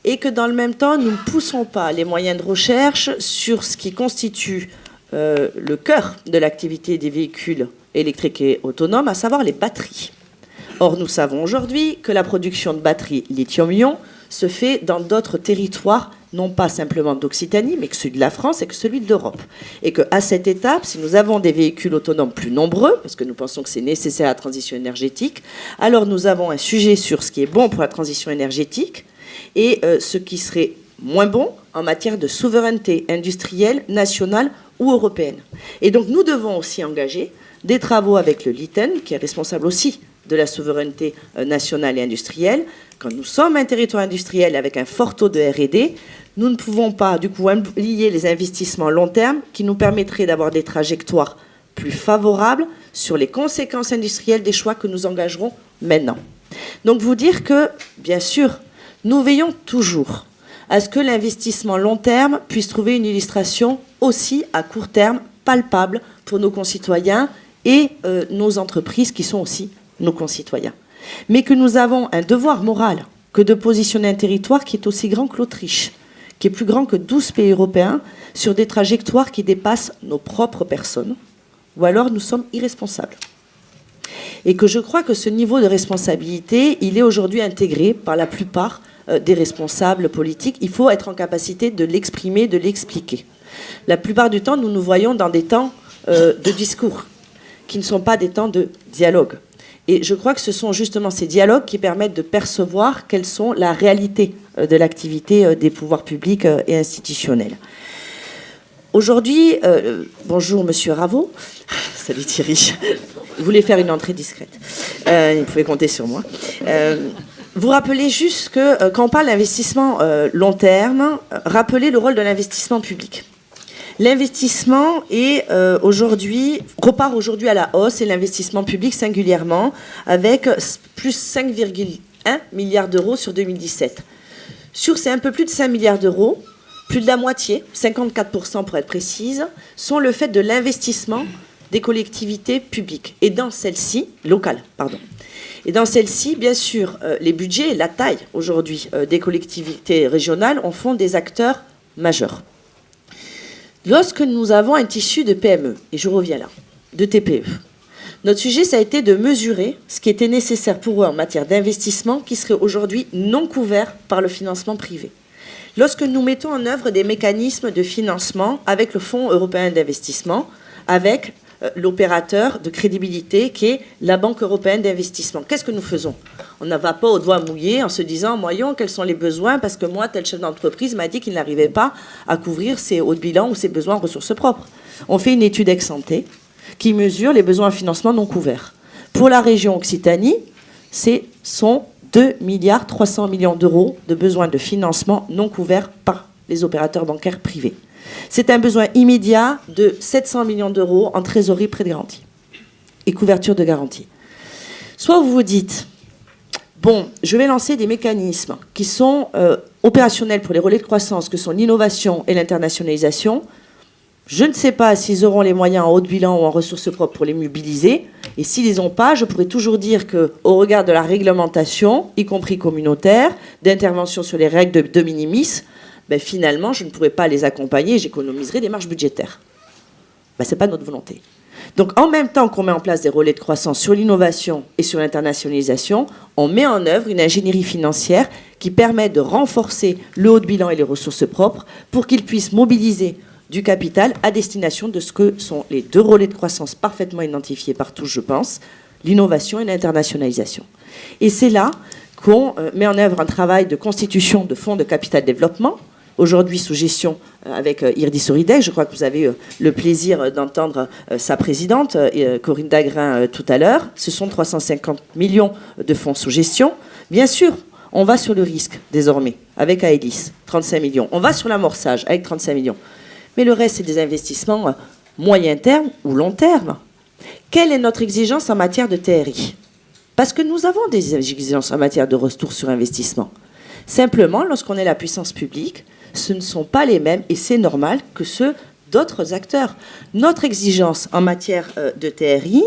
et que dans le même temps, nous ne poussons pas les moyens de recherche sur ce qui constitue le cœur de l'activité des véhicules électriques et autonomes, à savoir les batteries. Or, nous savons aujourd'hui que la production de batteries lithium-ion se fait dans d'autres territoires, non pas simplement d'Occitanie, mais que celui de la France et que celui de l'Europe. Et qu'à cette étape, si nous avons des véhicules autonomes plus nombreux, parce que nous pensons que c'est nécessaire à la transition énergétique, alors nous avons un sujet sur ce qui est bon pour la transition énergétique et ce qui serait moins bon en matière de souveraineté industrielle, nationale ou européenne. Et donc nous devons aussi engager des travaux avec le LITEN, qui est responsable aussi de la souveraineté nationale et industrielle. Quand nous sommes un territoire industriel avec un fort taux de R&D, nous ne pouvons pas, du coup, lier les investissements long terme qui nous permettraient d'avoir des trajectoires plus favorables sur les conséquences industrielles des choix que nous engagerons maintenant. Donc, vous dire que, bien sûr, nous veillons toujours à ce que l'investissement long terme puisse trouver une illustration aussi à court terme, palpable pour nos concitoyens et nos entreprises qui sont aussi nos concitoyens. Mais que nous avons un devoir moral que de positionner un territoire qui est aussi grand que l'Autriche, qui est plus grand que 12 pays européens, sur des trajectoires qui dépassent nos propres personnes, ou alors nous sommes irresponsables. Et que je crois que ce niveau de responsabilité, il est aujourd'hui intégré par la plupart des responsables politiques. Il faut être en capacité de l'exprimer, de l'expliquer. La plupart du temps, nous nous voyons dans des temps de discours, qui ne sont pas des temps de dialogue. Et je crois que ce sont justement ces dialogues qui permettent de percevoir quelles sont la réalité de l'activité des pouvoirs publics et institutionnels. Aujourd'hui, bonjour Monsieur Raveau. Salut Thierry. Vous voulez faire une entrée discrète. Vous pouvez compter sur moi. Vous rappelez juste que quand on parle d'investissement long terme, rappelez le rôle de l'investissement public. L'investissement repart aujourd'hui à la hausse, et l'investissement public singulièrement, avec plus 5,1 milliards d'euros sur 2017. Sur ces un peu plus de 5 milliards d'euros, plus de la moitié, 54% pour être précise, sont le fait de l'investissement des collectivités publiques, et dans celles-ci, locales, pardon. Et dans celles-ci, bien sûr, les budgets, la taille aujourd'hui des collectivités régionales en font des acteurs majeurs. Lorsque nous avons un tissu de PME, et je reviens là, de TPE, notre sujet, ça a été de mesurer ce qui était nécessaire pour eux en matière d'investissement qui serait aujourd'hui non couvert par le financement privé. Lorsque nous mettons en œuvre des mécanismes de financement avec le Fonds européen d'investissement, avec l'opérateur de crédibilité qui est la Banque européenne d'investissement. Qu'est-ce que nous faisons? On ne va pas au doigt mouillé en se disant, voyons, quels sont les besoins, parce que moi, tel chef d'entreprise m'a dit qu'il n'arrivait pas à couvrir ses hauts de bilan ou ses besoins en ressources propres. On fait une étude ex ante qui mesure les besoins en financement non couverts. Pour la région Occitanie, ce sont 2,3 milliards d'euros de besoins de financement non couverts par les opérateurs bancaires privés. C'est un besoin immédiat de 700 millions d'euros en trésorerie prêt de garantie et couverture de garantie. Soit vous vous dites, bon, je vais lancer des mécanismes qui sont opérationnels pour les relais de croissance, que sont l'innovation et l'internationalisation. Je ne sais pas s'ils auront les moyens en haut de bilan ou en ressources propres pour les mobiliser. Et s'ils les ont pas, je pourrais toujours dire qu'au regard de la réglementation, y compris communautaire, d'intervention sur les règles de minimis, finalement, je ne pourrais pas les accompagner et j'économiserai des marges budgétaires. Ce n'est pas notre volonté. Donc, en même temps qu'on met en place des relais de croissance sur l'innovation et sur l'internationalisation, on met en œuvre une ingénierie financière qui permet de renforcer le haut de bilan et les ressources propres pour qu'ils puissent mobiliser du capital à destination de ce que sont les deux relais de croissance parfaitement identifiés par tous, je pense, l'innovation et l'internationalisation. Et c'est là qu'on met en œuvre un travail de constitution de fonds de capital développement, aujourd'hui sous gestion avec Irdis Souridec. Je crois que vous avez eu le plaisir d'entendre sa présidente, Corinne Dagrin, tout à l'heure. Ce sont 350 millions de fonds sous gestion. Bien sûr, on va sur le risque désormais avec Aelis, 35 millions. On va sur l'amorçage avec 35 millions. Mais le reste, c'est des investissements moyen terme ou long terme. Quelle est notre exigence en matière de TRI? Parce que nous avons des exigences en matière de retour sur investissement. Simplement, lorsqu'on est la puissance publique, ce ne sont pas les mêmes, et c'est normal, que ceux d'autres acteurs. Notre exigence en matière de TRI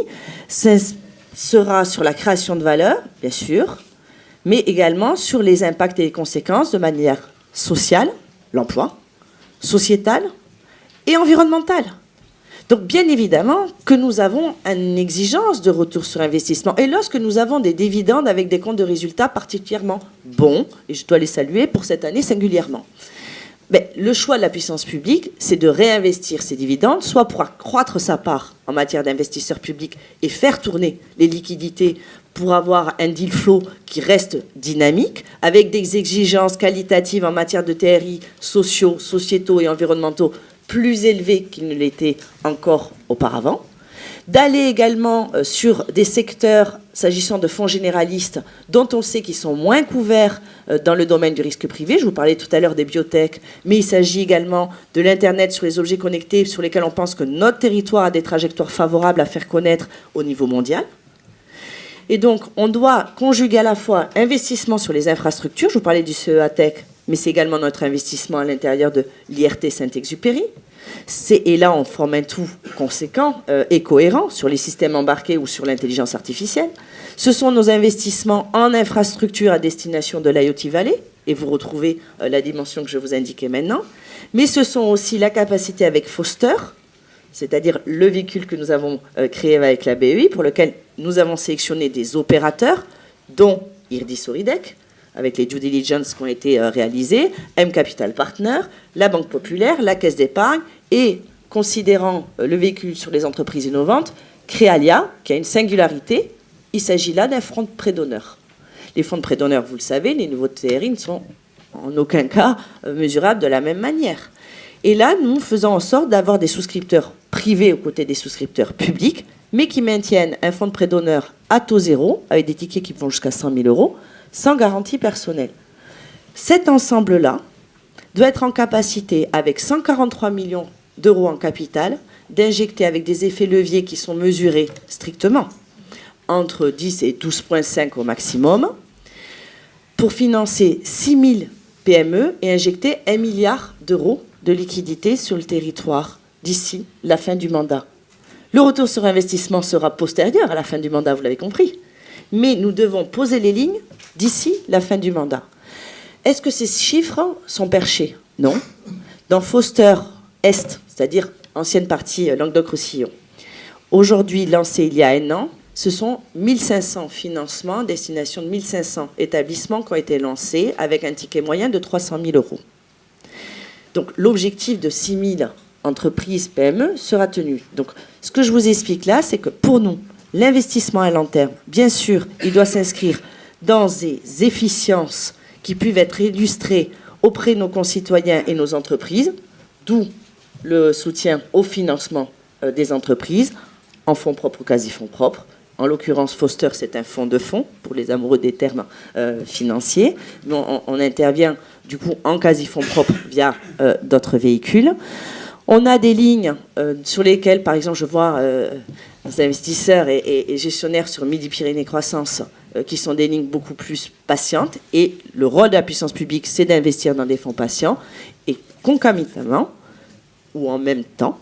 sera sur la création de valeur, bien sûr, mais également sur les impacts et les conséquences de manière sociale, l'emploi, sociétale et environnementale. Donc, bien évidemment que nous avons une exigence de retour sur investissement. Et lorsque nous avons des dividendes avec des comptes de résultats particulièrement bons, et je dois les saluer pour cette année singulièrement, mais le choix de la puissance publique, c'est de réinvestir ces dividendes, soit pour accroître sa part en matière d'investisseurs publics et faire tourner les liquidités pour avoir un deal flow qui reste dynamique, avec des exigences qualitatives en matière de TRI sociaux, sociétaux et environnementaux plus élevés qu'ils ne l'étaient encore auparavant. D'aller également sur des secteurs, s'agissant de fonds généralistes, dont on sait qu'ils sont moins couverts dans le domaine du risque privé. Je vous parlais tout à l'heure des biotech, mais il s'agit également de l'Internet sur les objets connectés, sur lesquels on pense que notre territoire a des trajectoires favorables à faire connaître au niveau mondial. Et donc, on doit conjuguer à la fois investissement sur les infrastructures, je vous parlais du CEA Tech, mais c'est également notre investissement à l'intérieur de l'IRT Saint-Exupéry. Et là, on forme un tout conséquent et cohérent sur les systèmes embarqués ou sur l'intelligence artificielle. Ce sont nos investissements en infrastructure à destination de l'IoT Valley, et vous retrouvez la dimension que je vous indiquais maintenant. Mais ce sont aussi la capacité avec Foster, c'est-à-dire le véhicule que nous avons créé avec la BEI, pour lequel nous avons sélectionné des opérateurs, dont Irdis Oridec, avec les due diligence qui ont été réalisés, M Capital Partner, la Banque Populaire, la Caisse d'épargne, et considérant le véhicule sur les entreprises innovantes, Créalia, qui a une singularité, il s'agit là d'un fonds de prêt d'honneur. Les fonds de prêt d'honneur, vous le savez, les nouveaux TRI ne sont en aucun cas mesurables de la même manière. Et là, nous faisons en sorte d'avoir des souscripteurs privés aux côtés des souscripteurs publics, mais qui maintiennent un fonds de prêt d'honneur à taux zéro, avec des tickets qui vont jusqu'à 100 000 euros, sans garantie personnelle. Cet ensemble-là doit être en capacité, avec 143 millions d'euros en capital, d'injecter avec des effets leviers qui sont mesurés strictement, entre 10 et 12,5 au maximum, pour financer 6 000 PME et injecter 1 milliard d'euros de liquidités sur le territoire d'ici la fin du mandat. Le retour sur investissement sera postérieur à la fin du mandat, vous l'avez compris. Mais nous devons poser les lignes d'ici la fin du mandat. Est-ce que ces chiffres sont perchés? Non. Dans Foster Est, c'est-à-dire ancienne partie Languedoc-Roussillon, aujourd'hui lancé il y a 1 an, ce sont 1500 financements, destination de 1500 établissements qui ont été lancés avec un ticket moyen de 300 000 euros. Donc l'objectif de 6 000 entreprises PME sera tenu. Donc ce que je vous explique là, c'est que pour nous, l'investissement à long terme, bien sûr, il doit s'inscrire dans des efficiences qui peuvent être illustrées auprès de nos concitoyens et nos entreprises, d'où le soutien au financement des entreprises, en fonds propres ou quasi-fonds propres. En l'occurrence, Foster, c'est un fonds de fonds, pour les amoureux des termes financiers. On intervient, du coup, en quasi-fonds propres via d'autres véhicules. On a des lignes sur lesquelles, par exemple, je vois des investisseurs et gestionnaires sur Midi-Pyrénées Croissance qui sont des lignes beaucoup plus patientes. Et le rôle de la puissance publique, c'est d'investir dans des fonds patients et concomitamment, ou en même temps,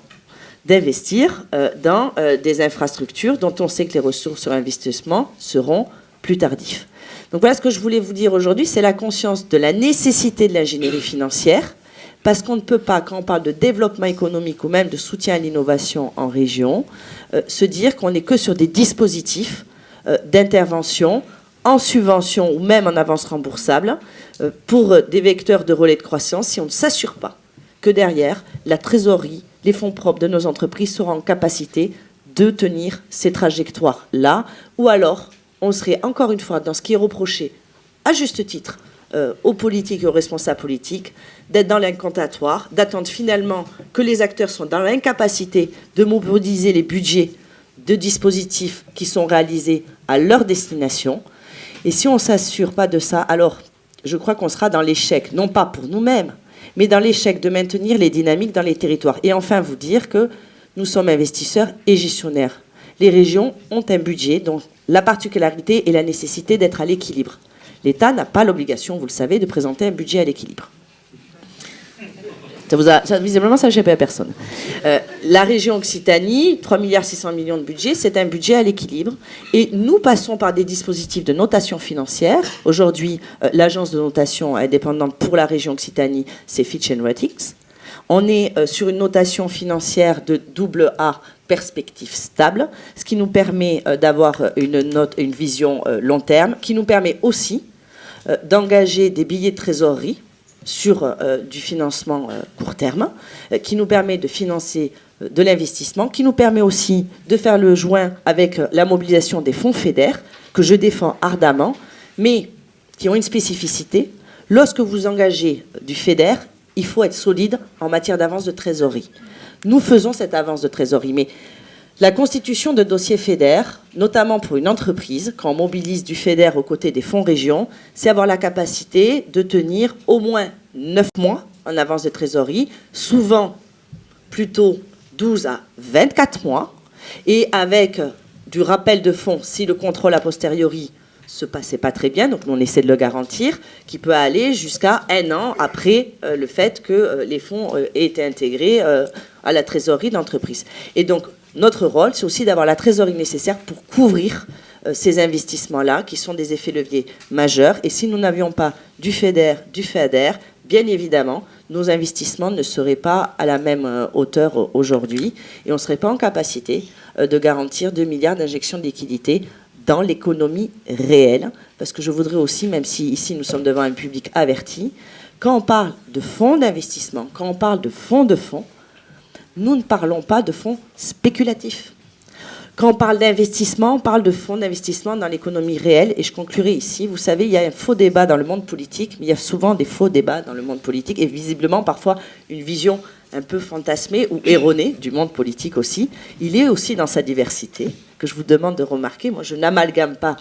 d'investir dans des infrastructures dont on sait que les ressources sur investissement seront plus tardifs. Donc voilà ce que je voulais vous dire aujourd'hui, c'est la conscience de la nécessité de l'ingénierie financière, parce qu'on ne peut pas, quand on parle de développement économique ou même de soutien à l'innovation en région, se dire qu'on n'est que sur des dispositifs d'intervention en subvention ou même en avance remboursable pour des vecteurs de relais de croissance si on ne s'assure pas que derrière, la trésorerie, les fonds propres de nos entreprises seront en capacité de tenir ces trajectoires-là, ou alors on serait encore une fois dans ce qui est reproché, à juste titre, aux politiques et aux responsables politiques, d'être dans l'incantatoire, d'attendre finalement que les acteurs sont dans l'incapacité de mobiliser les budgets de dispositifs qui sont réalisés à leur destination. Et si on ne s'assure pas de ça, alors je crois qu'on sera dans l'échec, non pas pour nous-mêmes, mais dans l'échec de maintenir les dynamiques dans les territoires. Et enfin, vous dire que nous sommes investisseurs et gestionnaires. Les régions ont un budget dont la particularité est la nécessité d'être à l'équilibre. L'État n'a pas l'obligation, vous le savez, de présenter un budget à l'équilibre. Visiblement, ça n'a échappé à personne. La région Occitanie, 3,6 milliards de budget, c'est un budget à l'équilibre. Et nous passons par des dispositifs de notation financière. Aujourd'hui, l'agence de notation indépendante pour la région Occitanie, c'est Fitch Ratings. On est sur une notation financière de AA, perspective stable, ce qui nous permet d'avoir une vision long terme, qui nous permet aussi d'engager des billets de trésorerie sur du financement court terme, qui nous permet de financer de l'investissement, qui nous permet aussi de faire le joint avec la mobilisation des fonds FEDER, que je défends ardemment, mais qui ont une spécificité. Lorsque vous engagez du FEDER, il faut être solide en matière d'avance de trésorerie. Nous faisons cette avance de trésorerie, mais la constitution de dossiers FEDER, notamment pour une entreprise, quand on mobilise du FEDER aux côtés des fonds régions, c'est avoir la capacité de tenir au moins 9 mois en avance de trésorerie, souvent plutôt 12 à 24 mois, et avec du rappel de fonds, si le contrôle a posteriori se passait pas très bien, donc on essaie de le garantir, qui peut aller jusqu'à 1 an après le fait que les fonds aient été intégrés à la trésorerie de l'entreprise. Et donc, notre rôle, c'est aussi d'avoir la trésorerie nécessaire pour couvrir ces investissements-là, qui sont des effets leviers majeurs. Et si nous n'avions pas du FEDER, bien évidemment, nos investissements ne seraient pas à la même hauteur aujourd'hui, et on ne serait pas en capacité de garantir 2 milliards d'injections de liquidités dans l'économie réelle, parce que je voudrais aussi, même si ici nous sommes devant un public averti, quand on parle de fonds d'investissement, quand on parle de fonds, nous ne parlons pas de fonds spéculatifs. Quand on parle d'investissement, on parle de fonds d'investissement dans l'économie réelle, et je conclurai ici, vous savez, il y a un faux débat dans le monde politique, mais il y a souvent des faux débats dans le monde politique, et visiblement parfois une vision un peu fantasmée ou erronée du monde politique aussi. Il est aussi dans sa diversité, que je vous demande de remarquer. Moi, je n'amalgame pas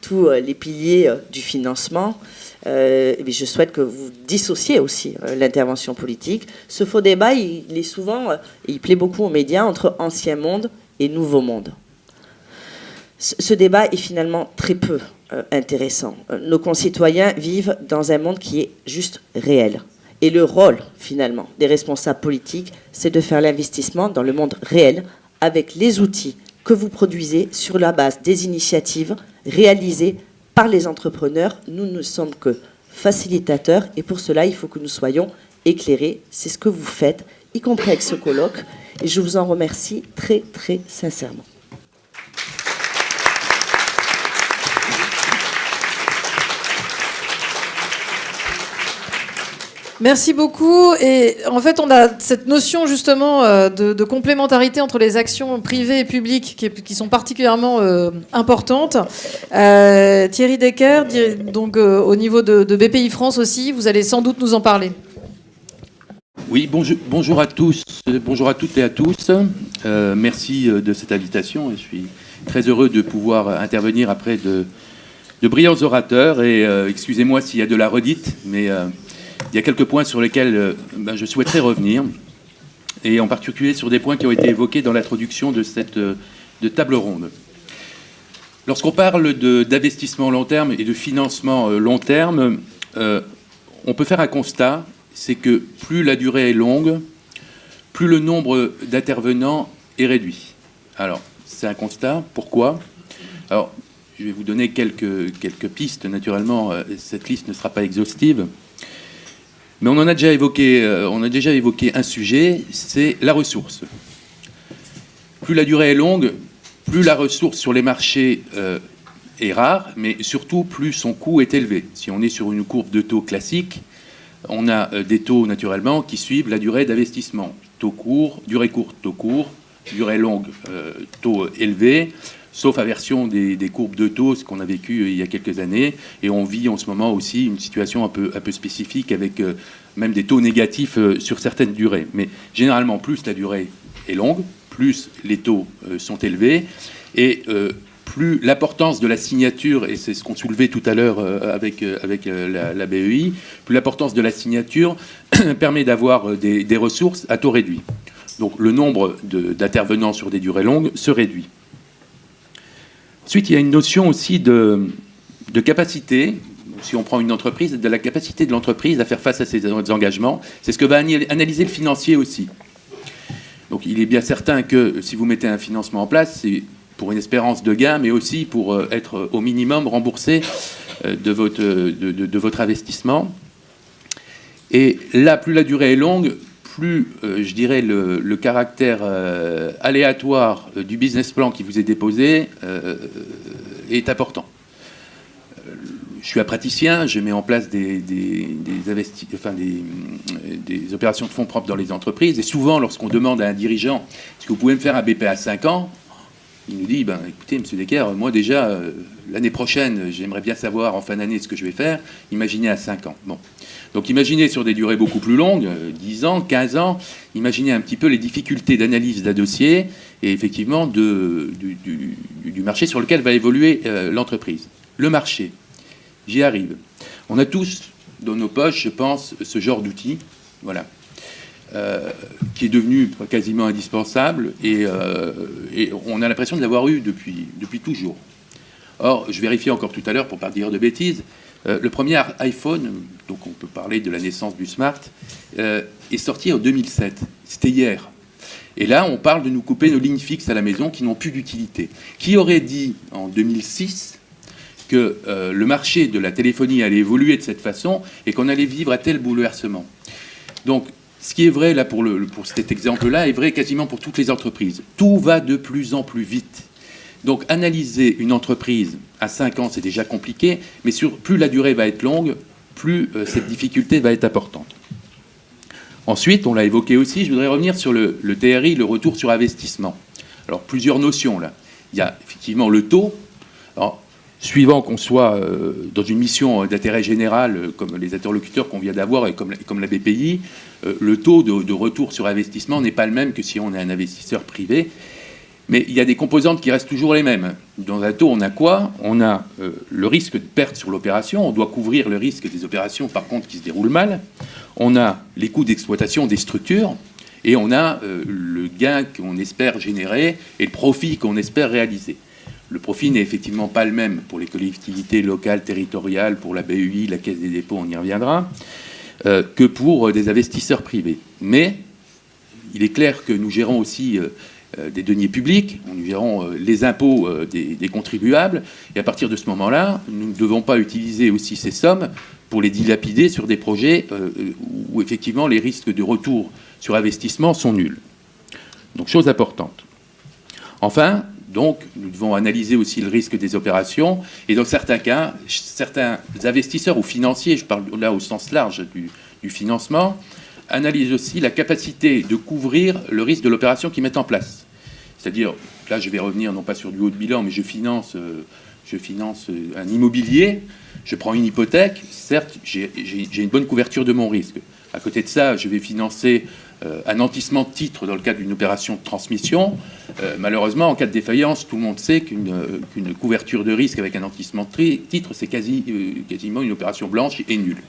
tous les piliers du financement, mais je souhaite que vous dissociez aussi l'intervention politique. Ce faux débat, il est souvent, il plaît beaucoup aux médias, entre ancien monde et nouveau monde. Ce débat est finalement très peu intéressant. Nos concitoyens vivent dans un monde qui est juste réel. Et le rôle, finalement, des responsables politiques, c'est de faire l'investissement dans le monde réel avec les outils que vous produisez sur la base des initiatives réalisées par les entrepreneurs. Nous ne sommes que facilitateurs et pour cela, il faut que nous soyons éclairés. C'est ce que vous faites, y compris avec ce colloque. Et je vous en remercie très, très sincèrement. Merci beaucoup. Et en fait, on a cette notion justement de complémentarité entre les actions privées et publiques qui sont particulièrement importantes. Thierry Decker, donc au niveau de BPI France aussi, vous allez sans doute nous en parler. Oui, bonjour à tous, bonjour à toutes et à tous. Merci de cette invitation. Je suis très heureux de pouvoir intervenir après de brillants orateurs. Et excusez-moi s'il y a de la redite, mais il y a quelques points sur lesquels je souhaiterais revenir, et en particulier sur des points qui ont été évoqués dans l'introduction de cette table ronde. Lorsqu'on parle d'investissement long terme et de financement long terme, on peut faire un constat, c'est que plus la durée est longue, plus le nombre d'intervenants est réduit. Alors, c'est un constat. Pourquoi ? Alors, je vais vous donner quelques pistes. Naturellement, cette liste ne sera pas exhaustive. Mais on a déjà évoqué un sujet, c'est la ressource. Plus la durée est longue, plus la ressource sur les marchés est rare, mais surtout plus son coût est élevé. Si on est sur une courbe de taux classique, on a des taux naturellement qui suivent la durée d'investissement. Taux court, durée courte, taux court, durée longue, taux élevé, sauf aversion des courbes de taux, ce qu'on a vécu il y a quelques années. Et on vit en ce moment aussi une situation un peu spécifique avec même des taux négatifs sur certaines durées. Mais généralement, plus la durée est longue, plus les taux sont élevés, et plus l'importance de la signature, et c'est ce qu'on soulevait tout à l'heure avec la BEI, plus l'importance de la signature permet d'avoir des ressources à taux réduit. Donc le nombre d'intervenants sur des durées longues se réduit. Ensuite, il y a une notion aussi de capacité. si on prend une entreprise, de la capacité de l'entreprise à faire face à ses engagements. C'est ce que va analyser le financier aussi. Donc il est bien certain que si vous mettez un financement en place, c'est pour une espérance de gain, mais aussi pour être au minimum remboursé de votre investissement. Et là, plus la durée est longue, plus, je dirais, le caractère aléatoire du business plan qui vous est déposé est important. Je suis un praticien, je mets en place des opérations de fonds propres dans les entreprises, et souvent, lorsqu'on demande à un dirigeant « est-ce que vous pouvez me faire un BP à 5 ans ?» il nous dit écoutez, M. Decker, moi déjà, l'année prochaine, j'aimerais bien savoir en fin d'année ce que je vais faire. Imaginez à 5 ans. Bon. Donc imaginez sur des durées beaucoup plus longues, 10 ans, 15 ans, imaginez un petit peu les difficultés d'analyse d'un dossier et effectivement du marché sur lequel va évoluer l'entreprise. Le marché, j'y arrive. On a tous dans nos poches, je pense, ce genre d'outil, voilà, qui est devenu quasiment indispensable et on a l'impression de l'avoir eu depuis toujours. Or, je vérifiais encore tout à l'heure, pour ne pas dire de bêtises, le premier iPhone, donc on peut parler de la naissance du smart, est sorti en 2007. C'était hier. Et là, on parle de nous couper nos lignes fixes à la maison qui n'ont plus d'utilité. Qui aurait dit en 2006 que le marché de la téléphonie allait évoluer de cette façon et qu'on allait vivre un tel bouleversement? Donc, ce qui est vrai là pour cet exemple-là est vrai quasiment pour toutes les entreprises. Tout va de plus en plus vite. Donc, analyser une entreprise à 5 ans, c'est déjà compliqué, mais plus la durée va être longue, plus cette difficulté va être importante. Ensuite, on l'a évoqué aussi, je voudrais revenir sur le TRI, le retour sur investissement. Alors, plusieurs notions là. Il y a effectivement le taux. Alors, suivant qu'on soit dans une mission d'intérêt général, comme les interlocuteurs qu'on vient d'avoir et comme la BPI, le taux de retour sur investissement n'est pas le même que si on est un investisseur privé. Mais il y a des composantes qui restent toujours les mêmes. Dans un taux, on a quoi? On a le risque de perte sur l'opération. On doit couvrir le risque des opérations, par contre, qui se déroulent mal. On a les coûts d'exploitation des structures. Et on a le gain qu'on espère générer et le profit qu'on espère réaliser. Le profit n'est effectivement pas le même pour les collectivités locales, territoriales, pour la BEI, la Caisse des dépôts, on y reviendra, que pour des investisseurs privés. Mais il est clair que nous gérons aussi des deniers publics, nous gérons les impôts des contribuables, et à partir de ce moment-là, nous ne devons pas utiliser aussi ces sommes pour les dilapider sur des projets où effectivement les risques de retour sur investissement sont nuls. Donc, chose importante. Enfin, donc, nous devons analyser aussi le risque des opérations, et dans certains cas, certains investisseurs ou financiers, je parle là au sens large du financement, analysent aussi la capacité de couvrir le risque de l'opération qu'ils mettent en place. C'est-à-dire, là je vais revenir non pas sur du haut de bilan, mais je finance un immobilier, je prends une hypothèque, certes j'ai une bonne couverture de mon risque. À côté de ça, je vais financer un nantissement de titres dans le cadre d'une opération de transmission. Malheureusement, en cas de défaillance, tout le monde sait qu'une couverture de risque avec un nantissement de titres, c'est quasiment une opération blanche et nulle.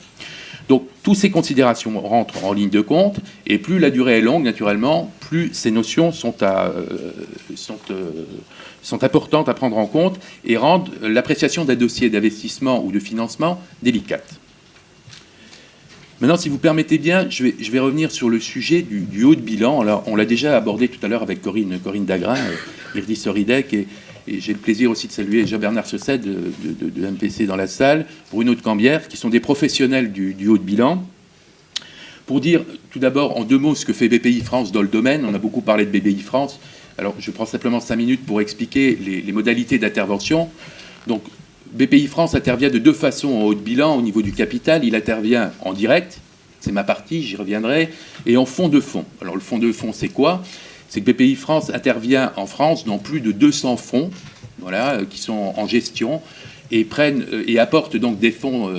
Donc, toutes ces considérations rentrent en ligne de compte, et plus la durée est longue, naturellement, plus ces notions sont importantes à prendre en compte et rendent l'appréciation d'un dossier d'investissement ou de financement délicate. Maintenant, si vous permettez bien, je vais revenir sur le sujet du haut de bilan. Alors, on l'a déjà abordé tout à l'heure avec Corinne Dagrin, Irdis Oridec, et j'ai le plaisir aussi de saluer Jean-Bernard Sausset de MPC dans la salle, Bruno de Cambière, qui sont des professionnels du haut de bilan. Pour dire tout d'abord en 2 mots ce que fait BPI France dans le domaine, on a beaucoup parlé de BPI France, alors je prends simplement 5 minutes pour expliquer les modalités d'intervention. Donc BPI France intervient de 2 façons en haut de bilan. Au niveau du capital, il intervient en direct, c'est ma partie, j'y reviendrai, et en fonds de fonds. Alors le fonds de fonds, c'est quoi? C'est que BPI France intervient en France dans plus de 200 fonds, voilà, qui sont en gestion et apportent donc des fonds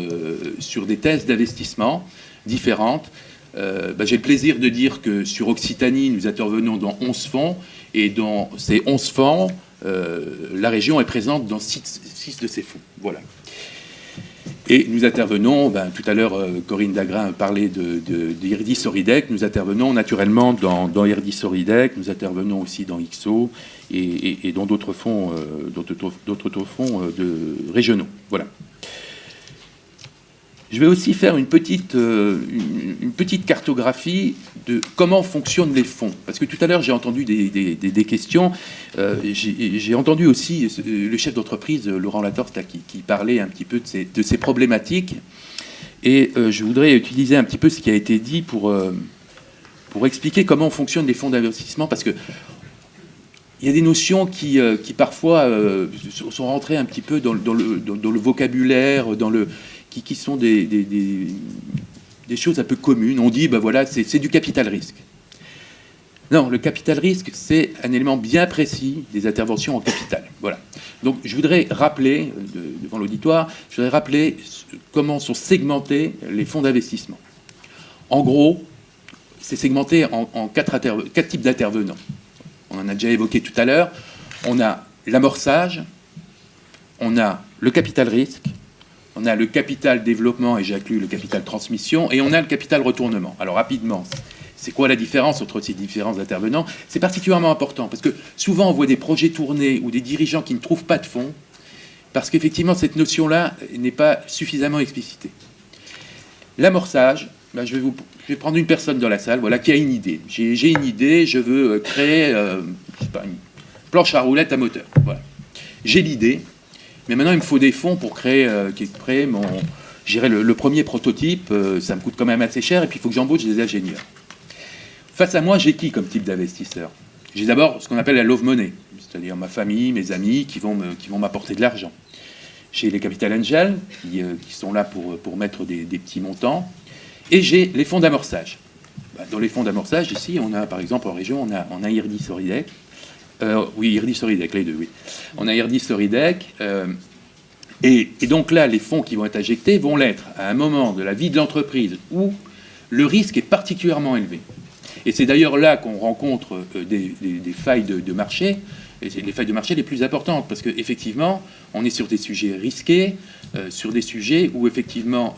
sur des thèses d'investissement différentes. J'ai le plaisir de dire que sur Occitanie, nous intervenons dans 11 fonds, et dans ces 11 fonds, la région est présente dans 6 de ces fonds. Voilà. Et nous intervenons, tout à l'heure, Corinne Dagrin parlait d'Irdis Oridec, nous intervenons naturellement dans Irdis Oridec, nous intervenons aussi dans IXO et dans d'autres fonds, régionaux. Voilà. Je vais aussi faire une petite cartographie de comment fonctionnent les fonds. Parce que tout à l'heure, j'ai entendu des questions. J'ai entendu aussi le chef d'entreprise, Laurent Latorce, là, qui parlait un petit peu de ces problématiques. Et je voudrais utiliser un petit peu ce qui a été dit pour expliquer comment fonctionnent les fonds d'investissement. Parce que il y a des notions qui parfois sont rentrées un petit peu dans le vocabulaire, qui sont des choses un peu communes. On dit, ben voilà, c'est du capital risque. Non, le capital risque, c'est un élément bien précis des interventions en capital. Voilà. Donc, je voudrais rappeler, devant l'auditoire, comment sont segmentés les fonds d'investissement. En gros, c'est segmenté en quatre types d'intervenants. On en a déjà évoqué tout à l'heure. On a l'amorçage, on a le capital risque, on a le capital développement, et j'inclus le capital transmission, et on a le capital retournement. Alors rapidement, c'est quoi la différence entre ces différents intervenants? C'est particulièrement important, parce que souvent on voit des projets tournés ou des dirigeants qui ne trouvent pas de fonds, parce qu'effectivement cette notion-là n'est pas suffisamment explicitée. L'amorçage, ben, je vais prendre une personne dans la salle, voilà, qui a une idée. J'ai une idée, je veux créer je sais pas, une planche à roulettes à moteur. Voilà. J'ai l'idée. Mais maintenant, il me faut des fonds pour créer le premier prototype. Ça me coûte quand même assez cher. Et puis, il faut que j'embauche des ingénieurs. Face à moi, j'ai qui comme type d'investisseur? J'ai d'abord ce qu'on appelle la love money, c'est-à-dire ma famille, mes amis qui vont m'apporter de l'argent. J'ai les capital angels qui sont là pour mettre des petits montants. Et j'ai les fonds d'amorçage. Dans les fonds d'amorçage, ici, on a, par exemple, en région, on a IRD Soridec. Oui, IRD Soridec, les deux, oui. On a IRD Soridec. Et donc là, les fonds qui vont être injectés vont l'être à un moment de la vie de l'entreprise où le risque est particulièrement élevé. Et c'est d'ailleurs là qu'on rencontre des failles de marché, et c'est les failles de marché les plus importantes, parce qu'effectivement, on est sur des sujets risqués, sur des sujets où effectivement,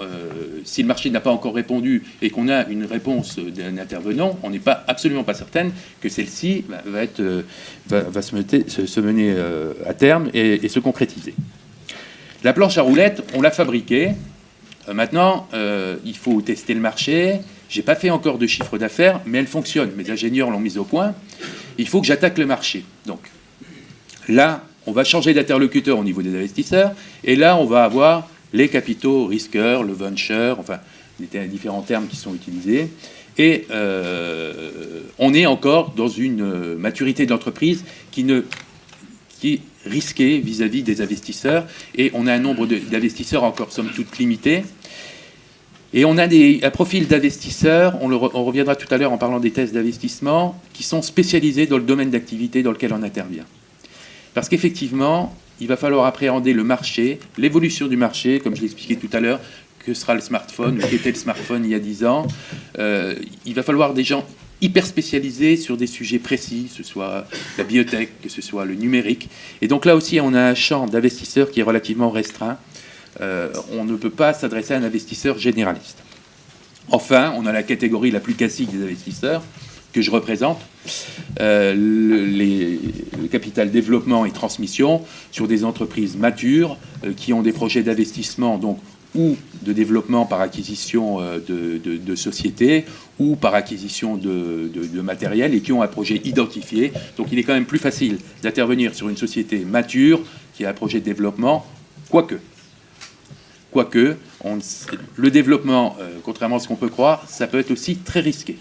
si le marché n'a pas encore répondu et qu'on a une réponse d'un intervenant, on n'est absolument pas certaine que celle-ci va se mener à terme et se concrétiser. La planche à roulettes, on l'a fabriquée. Maintenant, il faut tester le marché. J'ai pas fait encore de chiffre d'affaires, mais elle fonctionne. Mes ingénieurs l'ont mise au point. Il faut que j'attaque le marché. Donc là, on va changer d'interlocuteur au niveau des investisseurs. Et là, on va avoir les capitaux risqueurs, le venture, enfin, des différents termes qui sont utilisés. Et on est encore dans une maturité de l'entreprise qui est risquée vis-à-vis des investisseurs. Et on a un nombre d'investisseurs encore, somme toute, limité. Et on a un profil d'investisseurs, on reviendra tout à l'heure en parlant des tests d'investissement, qui sont spécialisés dans le domaine d'activité dans lequel on intervient. Parce qu'effectivement, il va falloir appréhender le marché, l'évolution du marché, comme je l'expliquais tout à l'heure, que sera le smartphone, ou qu'était le smartphone il y a 10 ans. Il va falloir des gens hyper spécialisés sur des sujets précis, que ce soit la biotech, que ce soit le numérique. Et donc là aussi, on a un champ d'investisseurs qui est relativement restreint. On ne peut pas s'adresser à un investisseur généraliste. Enfin, on a la catégorie la plus classique des investisseurs, que je représente, le capital développement et transmission sur des entreprises matures qui ont des projets d'investissement donc, ou de développement par acquisition de sociétés ou par acquisition de matériel et qui ont un projet identifié. Donc il est quand même plus facile d'intervenir sur une société mature qui a un projet de développement, quoique le développement, contrairement à ce qu'on peut croire, ça peut être aussi très risqué.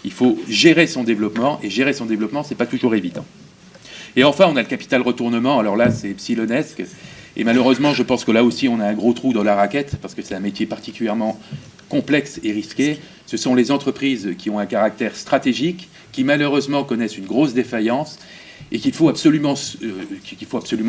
Il faut gérer son développement, et gérer son développement, c'est pas toujours évident. Et enfin, on a le capital retournement, alors là, c'est epsilonesque, et malheureusement, je pense que là aussi, on a un gros trou dans la raquette, parce que c'est un métier particulièrement complexe et risqué. Ce sont les entreprises qui ont un caractère stratégique, qui malheureusement connaissent une grosse défaillance, et qu'il faut absolument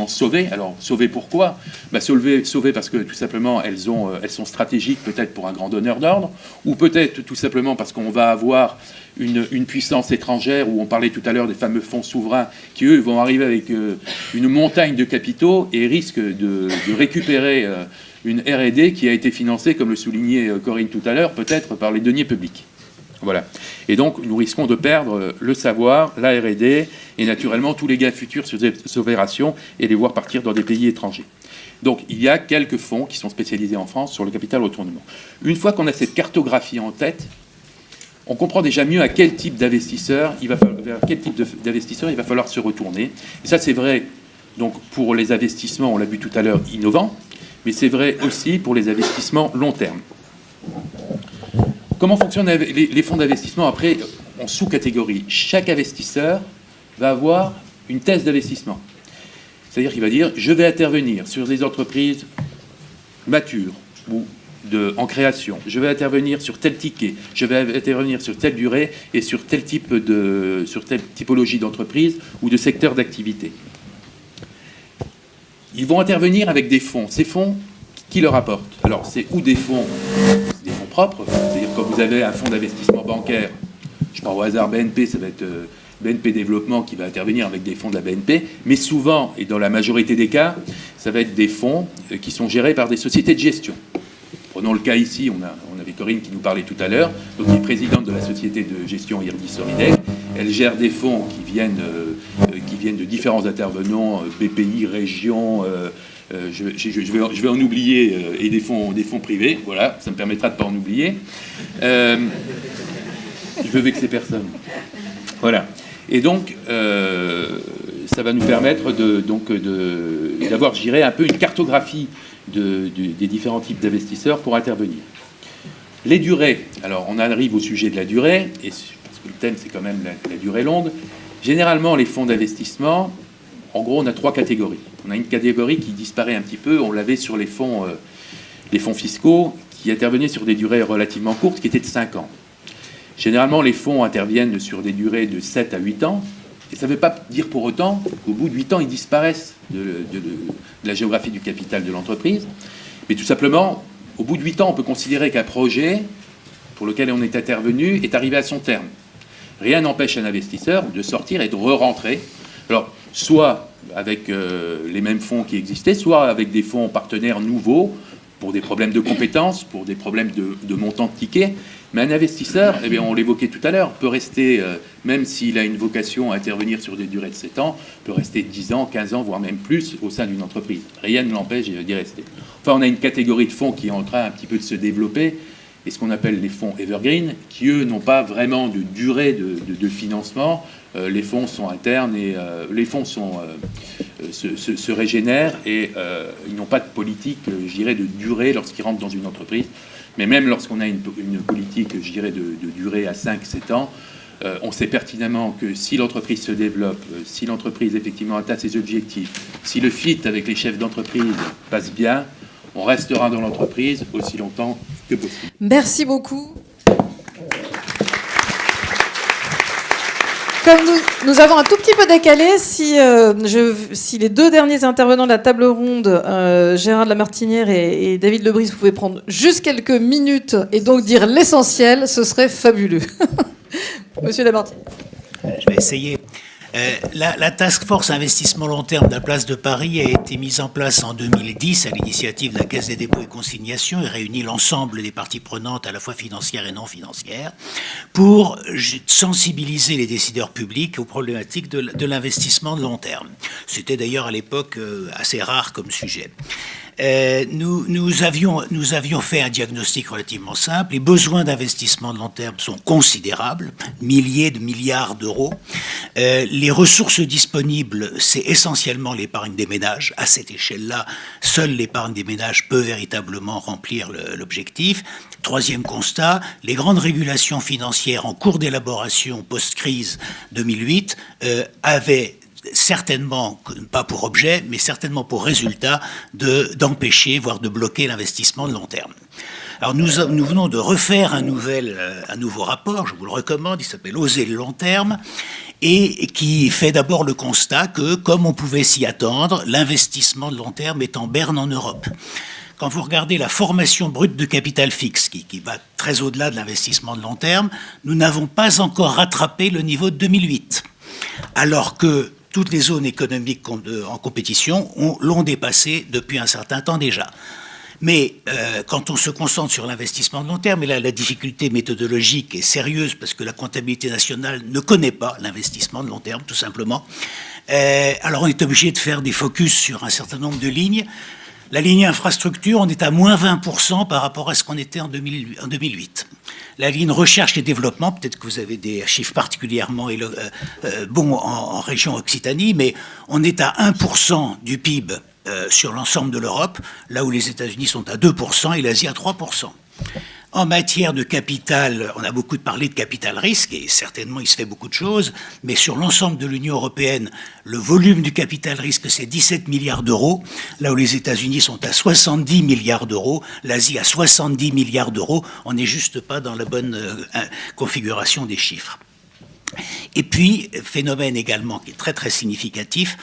sauver. Alors, sauver pourquoi ? Sauver parce que, tout simplement, elles sont stratégiques, peut-être pour un grand donneur d'ordre, ou peut-être tout simplement parce qu'on va avoir une puissance étrangère, où on parlait tout à l'heure des fameux fonds souverains, qui, eux, vont arriver avec une montagne de capitaux et risquent de récupérer une R&D qui a été financée, comme le soulignait Corinne tout à l'heure, peut-être par les deniers publics. Voilà. Et donc, nous risquons de perdre le savoir, la R&D, et naturellement tous les gains futurs sur ces opérations, et les voir partir dans des pays étrangers. Donc, il y a quelques fonds qui sont spécialisés en France sur le capital retournement. Une fois qu'on a cette cartographie en tête, on comprend déjà mieux à quel type d'investisseur vers quel type d'investisseur il va falloir se retourner. Et ça, c'est vrai donc, pour les investissements, on l'a vu tout à l'heure, innovants, mais c'est vrai aussi pour les investissements long terme. Comment fonctionnent les fonds d'investissement après en sous-catégorie? Chaque investisseur va avoir une thèse d'investissement. C'est-à-dire qu'il va dire, je vais intervenir sur des entreprises matures ou en création, je vais intervenir sur tel ticket, je vais intervenir sur telle durée et sur telle typologie d'entreprise ou de secteur d'activité. Ils vont intervenir avec des fonds. Ces fonds, qui leur apportent? Alors, c'est ou des fonds propres, c'est-à-dire quand vous avez un fonds d'investissement bancaire, je prends au hasard BNP, ça va être BNP Développement qui va intervenir avec des fonds de la BNP, mais souvent, et dans la majorité des cas, ça va être des fonds qui sont gérés par des sociétés de gestion. Prenons le cas ici, on avait Corinne qui nous parlait tout à l'heure, donc qui est présidente de la société de gestion Irdis Soridec. Elle gère des fonds qui viennent de différents intervenants, BPI, région, je vais en oublier, et des fonds privés, voilà, ça me permettra de ne pas en oublier. Je veux vexer personne. Voilà. Et donc, ça va nous permettre d'avoir, je dirais, un peu une cartographie des différents types d'investisseurs pour intervenir. Les durées. Alors, on arrive au sujet de la durée, et parce que le thème, c'est quand même la durée longue. Généralement, les fonds d'investissement, en gros, on a 3 catégories. On a une catégorie qui disparaît un petit peu, on l'avait sur les fonds fiscaux, qui intervenaient sur des durées relativement courtes, qui étaient de 5 ans. Généralement, les fonds interviennent sur des durées de 7 à 8 ans, et ça ne veut pas dire pour autant qu'au bout de 8 ans, ils disparaissent de la géographie du capital de l'entreprise. Mais tout simplement, au bout de 8 ans, on peut considérer qu'un projet pour lequel on est intervenu est arrivé à son terme. Rien n'empêche un investisseur de sortir et de re-rentrer. Alors, soit avec les mêmes fonds qui existaient, soit avec des fonds partenaires nouveaux, pour des problèmes de compétences, pour des problèmes de montant de tickets. Mais un investisseur, eh bien, on l'évoquait tout à l'heure, peut rester, même s'il a une vocation à intervenir sur des durées de 7 ans, peut rester 10 ans, 15 ans, voire même plus au sein d'une entreprise. Rien ne l'empêche d'y rester. Enfin, on a une catégorie de fonds qui est en train un petit peu de se développer, et ce qu'on appelle les fonds evergreen, qui, eux, n'ont pas vraiment de durée de financement. Les fonds sont internes et les fonds se régénèrent et ils n'ont pas de politique, je dirais, de durée lorsqu'ils rentrent dans une entreprise. Mais même lorsqu'on a une politique, je dirais, de durée à 5-7 ans, on sait pertinemment que si l'entreprise se développe, si l'entreprise effectivement atteint ses objectifs, si le fit avec les chefs d'entreprise passe bien, on restera dans l'entreprise aussi longtemps que possible. Merci beaucoup. Comme nous avons un tout petit peu décalé, si les 2 derniers intervenants de la table ronde, Gérard de la Martinière et David Lebris, vous pouvez prendre juste quelques minutes et donc dire l'essentiel, ce serait fabuleux. Monsieur Lamartine. Je vais essayer. La Task Force Investissement Long Terme de la place de Paris a été mise en place en 2010 à l'initiative de la Caisse des dépôts et consignations et réunit l'ensemble des parties prenantes, à la fois financières et non financières, pour sensibiliser les décideurs publics aux problématiques de l'investissement de long terme. C'était d'ailleurs à l'époque assez rare comme sujet. Nous avions fait un diagnostic relativement simple. Les besoins d'investissement de long terme sont considérables, milliers de milliards d'euros. Les ressources disponibles, c'est essentiellement l'épargne des ménages. À cette échelle-là, seule l'épargne des ménages peut véritablement remplir l'objectif. Troisième constat, les grandes régulations financières en cours d'élaboration post-crise 2008 avaient certainement, pas pour objet, mais certainement pour résultat d'empêcher, voire de bloquer l'investissement de long terme. Alors nous venons de refaire un nouveau rapport, je vous le recommande, il s'appelle « Oser le long terme », et qui fait d'abord le constat que, comme on pouvait s'y attendre, l'investissement de long terme est en berne en Europe. Quand vous regardez la formation brute de capital fixe, qui va très au-delà de l'investissement de long terme, nous n'avons pas encore rattrapé le niveau de 2008, alors que toutes les zones économiques en compétition l'ont dépassé depuis un certain temps déjà. Mais quand on se concentre sur l'investissement de long terme, et là la difficulté méthodologique est sérieuse parce que la comptabilité nationale ne connaît pas l'investissement de long terme, tout simplement. Alors on est obligé de faire des focus sur un certain nombre de lignes. La ligne infrastructure, on est à moins 20% par rapport à ce qu'on était en 2008. La ligne recherche et développement, peut-être que vous avez des chiffres particulièrement bons en région Occitanie, mais on est à 1% du PIB sur l'ensemble de l'Europe, là où les États-Unis sont à 2% et l'Asie à 3%. En matière de capital, on a beaucoup parlé de capital risque, et certainement il se fait beaucoup de choses, mais sur l'ensemble de l'Union européenne, le volume du capital risque, c'est 17 milliards d'euros, là où les États-Unis sont à 70 milliards d'euros, l'Asie à 70 milliards d'euros, on n'est juste pas dans la bonne configuration des chiffres. Et puis, phénomène également qui est très très significatif,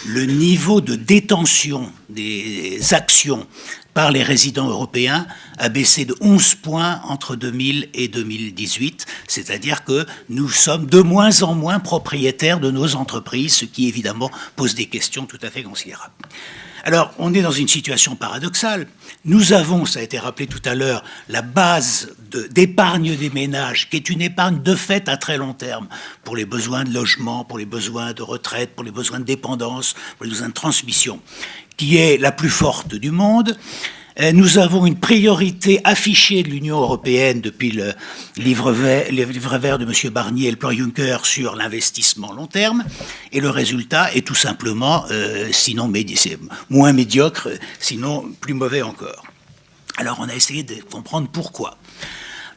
le niveau de détention des actions par les résidents européens a baissé de 11 points entre 2000 et 2018, c'est-à-dire que nous sommes de moins en moins propriétaires de nos entreprises, ce qui évidemment pose des questions tout à fait considérables. Alors, on est dans une situation paradoxale. Nous avons, ça a été rappelé tout à l'heure, la base d'épargne des ménages, qui est une épargne de fait à très long terme, pour les besoins de logement, pour les besoins de retraite, pour les besoins de dépendance, pour les besoins de transmission, qui est la plus forte du monde. Nous avons une priorité affichée de l'Union européenne depuis le livre vert de M. Barnier et le plan Juncker sur l'investissement long terme. Et le résultat est tout simplement, sinon moins médiocre, sinon plus mauvais encore. Alors on a essayé de comprendre pourquoi.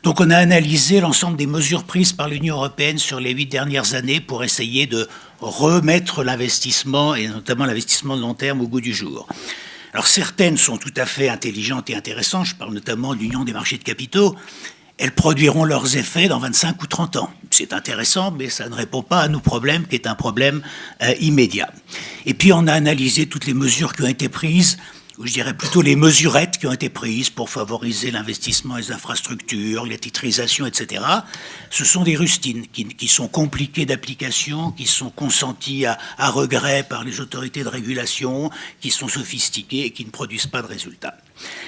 Donc on a analysé l'ensemble des mesures prises par l'Union européenne sur les 8 dernières années pour essayer de remettre l'investissement, et notamment l'investissement de long terme, au goût du jour. Alors certaines sont tout à fait intelligentes et intéressantes, je parle notamment de l'Union des marchés de capitaux, elles produiront leurs effets dans 25 ou 30 ans. C'est intéressant, mais ça ne répond pas à nos problèmes, qui est un problème immédiat. Et puis on a analysé toutes les mesures qui ont été prises, ou je dirais plutôt les mesurettes qui ont été prises pour favoriser l'investissement, les infrastructures, les titrisations, etc. Ce sont des rustines qui sont compliquées d'application, qui sont consenties à regret par les autorités de régulation, qui sont sophistiquées et qui ne produisent pas de résultats.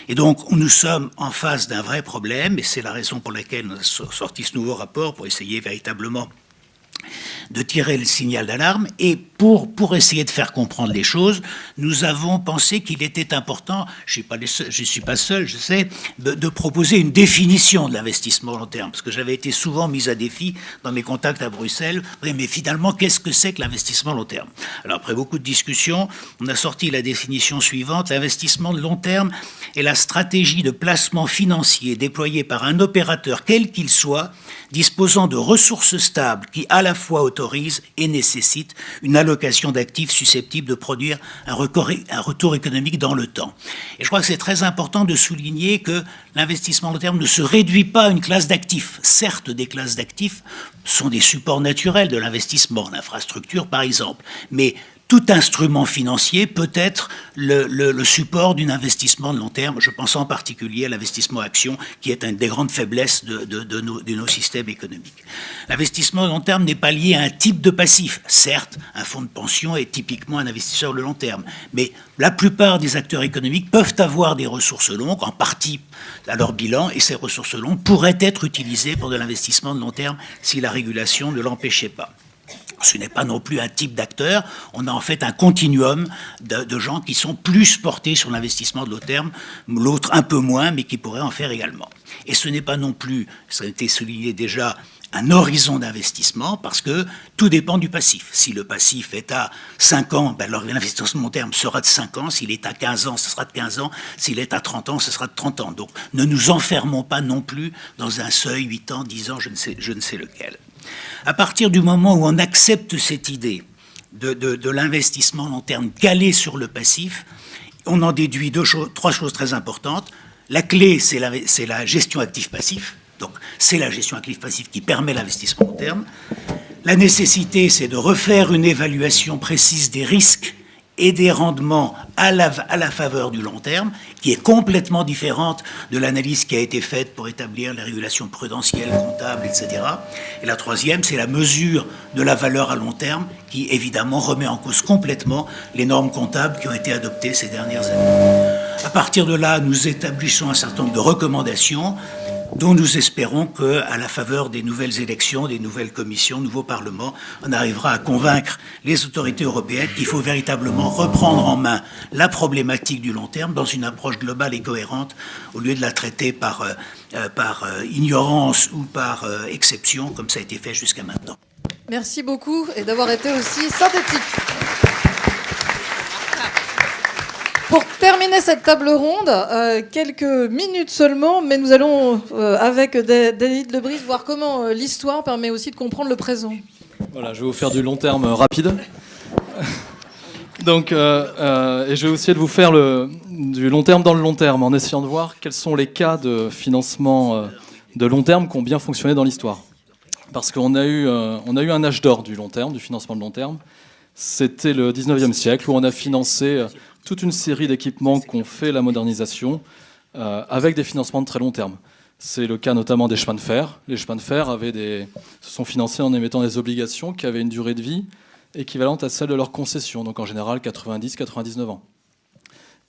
Et donc, nous sommes en face d'un vrai problème, et c'est la raison pour laquelle nous avons sorti ce nouveau rapport, pour essayer véritablement de tirer le signal d'alarme. Et pour essayer de faire comprendre les choses, nous avons pensé qu'il était important, je ne suis pas seul, je sais, de proposer une définition de l'investissement long terme, parce que j'avais été souvent mis à défi dans mes contacts à Bruxelles. Oui, mais finalement, qu'est-ce que c'est que l'investissement long terme? Alors, après beaucoup de discussions, on a sorti la définition suivante: l'investissement de long terme est la stratégie de placement financier déployée par un opérateur, quel qu'il soit, disposant de ressources stables qui à la fois autorisent et nécessitent une allocation d'actifs susceptibles de produire un retour économique dans le temps. Et je crois que c'est très important de souligner que l'investissement long terme ne se réduit pas à une classe d'actifs. Certes, des classes d'actifs sont des supports naturels de l'investissement, l'infrastructure par exemple, mais tout instrument financier peut être le support d'un investissement de long terme. Je pense en particulier à l'investissement action, qui est une des grandes faiblesses de nos systèmes économiques. L'investissement de long terme n'est pas lié à un type de passif. Certes, un fonds de pension est typiquement un investisseur de long terme, mais la plupart des acteurs économiques peuvent avoir des ressources longues, en partie à leur bilan, et ces ressources longues pourraient être utilisées pour de l'investissement de long terme si la régulation ne l'empêchait pas. Ce n'est pas non plus un type d'acteur, on a en fait un continuum de gens qui sont plus portés sur l'investissement de long terme, l'autre un peu moins, mais qui pourraient en faire également. Et ce n'est pas non plus, ça a été souligné déjà, un horizon d'investissement, parce que tout dépend du passif. Si le passif est à 5 ans, ben alors l'investissement long terme sera de 5 ans, s'il est à 15 ans, ce sera de 15 ans, s'il est à 30 ans, ce sera de 30 ans. Donc ne nous enfermons pas non plus dans un seuil, 8 ans, 10 ans, je ne sais lequel. À partir du moment où on accepte cette idée de l'investissement long terme calé sur le passif, on en déduit trois choses très importantes. La clé, c'est la gestion actif-passif. Donc, c'est la gestion actif-passif qui permet l'investissement long terme. La nécessité, c'est de refaire une évaluation précise des risques et des rendements à la faveur du long terme, qui est complètement différente de l'analyse qui a été faite pour établir les régulations prudentielles, comptables, etc. Et la troisième, c'est la mesure de la valeur à long terme, qui évidemment remet en cause complètement les normes comptables qui ont été adoptées ces dernières années. À partir de là, nous établissons un certain nombre de recommandations dont nous espérons qu'à la faveur des nouvelles élections, des nouvelles commissions, nouveaux parlements, on arrivera à convaincre les autorités européennes qu'il faut véritablement reprendre en main la problématique du long terme dans une approche globale et cohérente, au lieu de la traiter par ignorance ou par exception, comme ça a été fait jusqu'à maintenant. Merci beaucoup et d'avoir été aussi synthétique. Pour terminer cette table ronde, quelques minutes seulement, mais nous allons, avec David Lebris, voir comment l'histoire permet aussi de comprendre le présent. Voilà, je vais vous faire du long terme rapide. Donc, et je vais essayer de vous faire du long terme dans le long terme, en essayant de voir quels sont les cas de financement de long terme qui ont bien fonctionné dans l'histoire. Parce qu'on a eu un âge d'or du long terme, du financement de long terme. C'était le 19e siècle, où on a financé toute une série d'équipements qui ont fait la modernisation avec des financements de très long terme. C'est le cas notamment des chemins de fer. Les chemins de fer se sont financés en émettant des obligations qui avaient une durée de vie équivalente à celle de leur concession, donc en général 90-99 ans,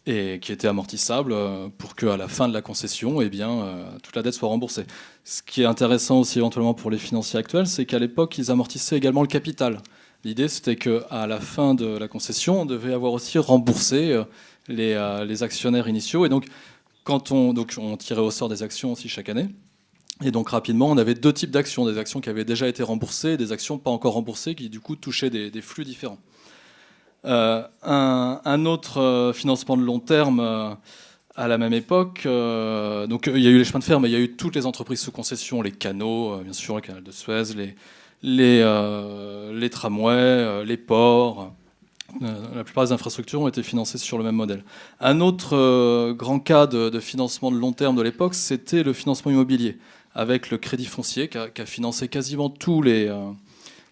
et qui étaient amortissables pour qu'à la fin de la concession, toute la dette soit remboursée. Ce qui est intéressant aussi éventuellement pour les financiers actuels, c'est qu'à l'époque, ils amortissaient également le capital. L'idée, c'était qu'à la fin de la concession, on devait avoir aussi remboursé les actionnaires initiaux. Et donc, on tirait au sort des actions aussi chaque année. Et donc, rapidement, on avait deux types d'actions. Des actions qui avaient déjà été remboursées et des actions pas encore remboursées qui, du coup, touchaient des flux différents. Un autre financement de long terme à la même époque, donc il y a eu les chemins de fer, mais il y a eu toutes les entreprises sous concession, les canaux, bien sûr, le canal de Suez, les tramways, les ports. La plupart des infrastructures ont été financées sur le même modèle. Un autre grand cas de financement de long terme de l'époque, c'était le financement immobilier, avec le crédit foncier qui a financé quasiment tous les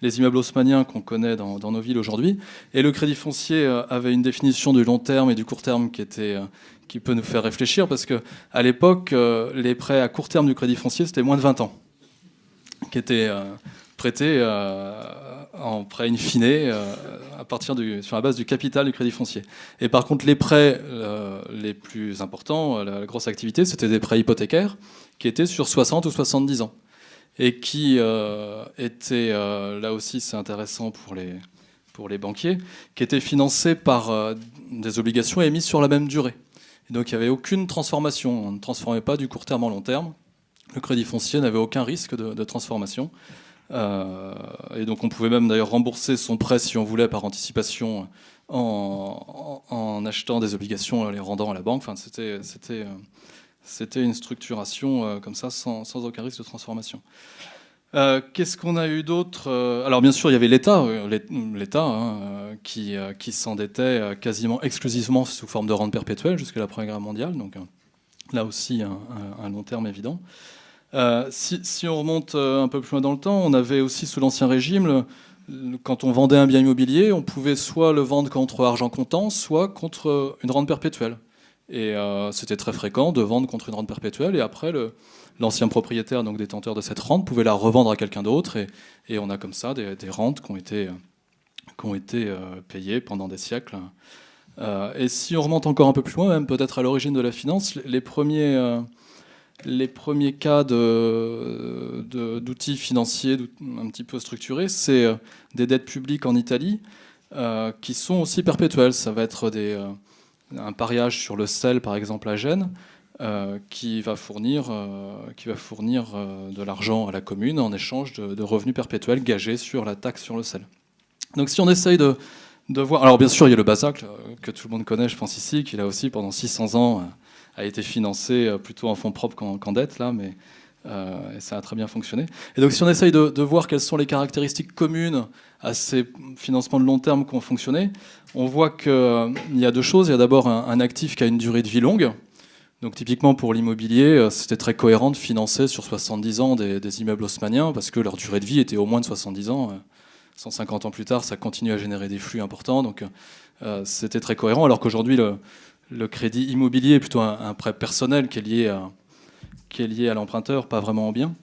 immeubles haussmanniens qu'on connaît dans nos villes aujourd'hui. Et le crédit foncier avait une définition du long terme et du court terme qui peut nous faire réfléchir, parce qu'à l'époque, les prêts à court terme du crédit foncier, c'était moins de 20 ans, qui étaient prêtés en prêt in fine sur la base du capital du crédit foncier. Et par contre, les prêts les plus importants, la grosse activité, c'était des prêts hypothécaires qui étaient sur 60 ou 70 ans. Et qui étaient, là aussi c'est intéressant pour les banquiers, qui étaient financés par des obligations émises sur la même durée. Et donc il n'y avait aucune transformation, on ne transformait pas du court terme en long terme. Le crédit foncier n'avait aucun risque de transformation. Et donc on pouvait même d'ailleurs rembourser son prêt si on voulait par anticipation en achetant des obligations et les rendant à la banque. Enfin, c'était une structuration comme ça, sans aucun risque de transformation. Qu'est-ce qu'on a eu d'autre ? Alors bien sûr, il y avait l'État qui s'endettait quasiment exclusivement sous forme de rente perpétuelle jusqu'à la Première Guerre mondiale. Donc là aussi, un long terme évident. Si on remonte un peu plus loin dans le temps, on avait aussi sous l'Ancien Régime, quand on vendait un bien immobilier, on pouvait soit le vendre contre argent comptant, soit contre une rente perpétuelle. Et c'était très fréquent de vendre contre une rente perpétuelle, et après l'ancien propriétaire, donc détenteur de cette rente, pouvait la revendre à quelqu'un d'autre, et on a comme ça des rentes qui ont été payées pendant des siècles. Et si on remonte encore un peu plus loin, même peut-être à l'origine de la finance, les premiers cas d'outils financiers un petit peu structurés, c'est des dettes publiques en Italie qui sont aussi perpétuelles. Ça va être un pariage sur le sel, par exemple, à Gênes, qui va fournir de l'argent à la commune en échange de revenus perpétuels gagés sur la taxe sur le sel. Donc si on essaye de voir... Alors bien sûr, il y a le BASAC, que tout le monde connaît, je pense ici, qui là aussi, pendant 600 ans, a été financé plutôt en fonds propres qu'en dette, là, mais et ça a très bien fonctionné. Et donc si on essaye de voir quelles sont les caractéristiques communes à ces financements de long terme qui ont fonctionné, on voit qu'il y a deux choses. Il y a d'abord un actif qui a une durée de vie longue. Donc typiquement pour l'immobilier, c'était très cohérent de financer sur 70 ans des immeubles haussmanniens, parce que leur durée de vie était au moins de 70 ans. 150 ans plus tard, ça continue à générer des flux importants, donc c'était très cohérent, alors qu'aujourd'hui, le crédit immobilier est plutôt un prêt personnel qui est lié à l'emprunteur, pas vraiment au bien.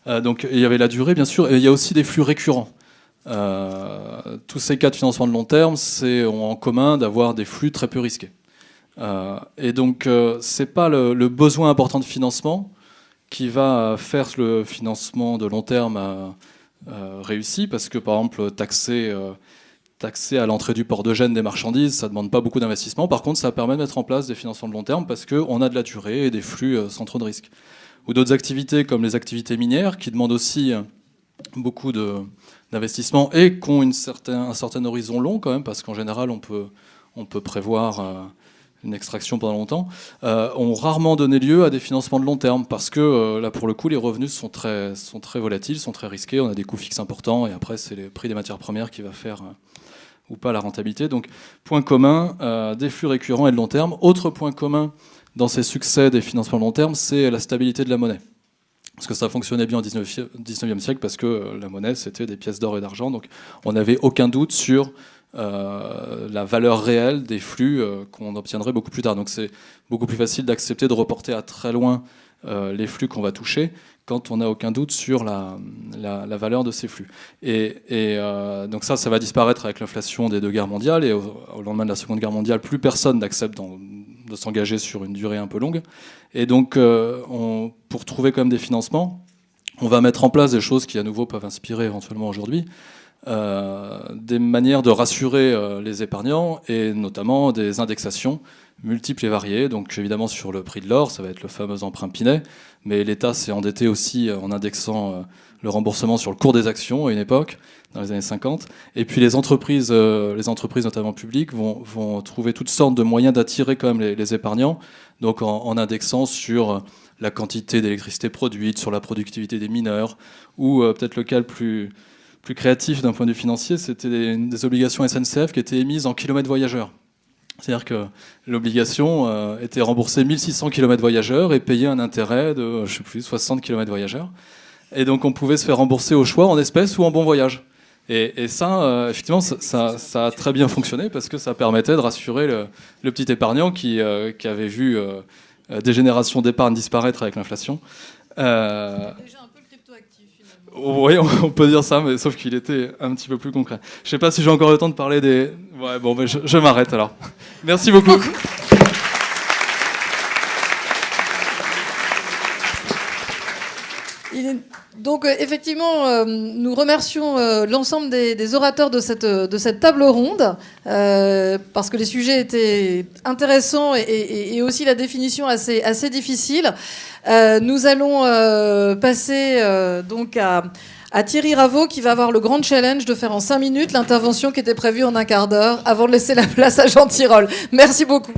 Donc il y avait la durée, bien sûr, et il y a aussi des flux récurrents. Tous ces cas de financement de long terme ont en commun d'avoir des flux très peu risqués. Et donc, c'est pas le besoin important de financement qui va faire le financement de long terme réussi, parce que, par exemple, taxer à l'entrée du port de Gênes des marchandises, ça ne demande pas beaucoup d'investissement. Par contre, ça permet de mettre en place des financements de long terme parce qu'on a de la durée et des flux sans trop de risques. Ou d'autres activités comme les activités minières qui demandent aussi beaucoup d'investissement et qui ont un certain horizon long quand même, parce qu'en général, on peut prévoir une extraction pendant longtemps, ont rarement donné lieu à des financements de long terme parce que là, pour le coup, les revenus sont très volatiles, sont très risqués. On a des coûts fixes importants et après, c'est le prix des matières premières qui va faire ou pas la rentabilité. Donc, point commun, des flux récurrents et de long terme. Autre point commun dans ces succès des financements de long terme, c'est la stabilité de la monnaie. Parce que ça fonctionnait bien au 19e siècle, parce que la monnaie, c'était des pièces d'or et d'argent. Donc, on n'avait aucun doute sur la valeur réelle des flux qu'on obtiendrait beaucoup plus tard. Donc, c'est beaucoup plus facile d'accepter de reporter à très loin les flux qu'on va toucher quand on n'a aucun doute sur la valeur de ces flux. Et donc ça va disparaître avec l'inflation des 2 guerres mondiales. Et au lendemain de la Seconde Guerre mondiale, plus personne n'accepte de s'engager sur une durée un peu longue. Et donc, pour trouver quand même des financements, on va mettre en place des choses qui, à nouveau, peuvent inspirer éventuellement aujourd'hui, des manières de rassurer les épargnants, et notamment des indexations multiples et variées. Donc, évidemment, sur le prix de l'or, ça va être le fameux emprunt Pinet, mais l'État s'est endetté aussi en indexant le remboursement sur le cours des actions à une époque, dans les années 50. Et puis les entreprises notamment publiques, vont trouver toutes sortes de moyens d'attirer quand même les épargnants, donc en indexant sur la quantité d'électricité produite, sur la productivité des mineurs, ou peut-être le cas le plus créatif d'un point de vue financier, c'était des obligations SNCF qui étaient émises en kilomètres voyageurs. C'est-à-dire que l'obligation était remboursée 1600 km voyageurs et payait un intérêt de, 60 km voyageurs. Et donc on pouvait se faire rembourser au choix en espèces ou en bon voyage. Et ça, effectivement, ça a très bien fonctionné parce que ça permettait de rassurer le petit épargnant qui avait vu des générations d'épargne disparaître avec l'inflation. Déjà un peu le cryptoactif, finalement. Oui, on peut dire ça, mais sauf qu'il était un petit peu plus concret. Je ne sais pas si j'ai encore le temps de parler des... Ouais, bon, mais je m'arrête alors. Merci beaucoup. Donc effectivement, nous remercions l'ensemble des orateurs de cette table ronde, parce que les sujets étaient intéressants et aussi la définition assez difficile. Nous allons passer donc à Thierry Raveau, qui va avoir le grand challenge de faire en 5 minutes l'intervention qui était prévue en un quart d'heure avant de laisser la place à Jean Tirole. Merci beaucoup.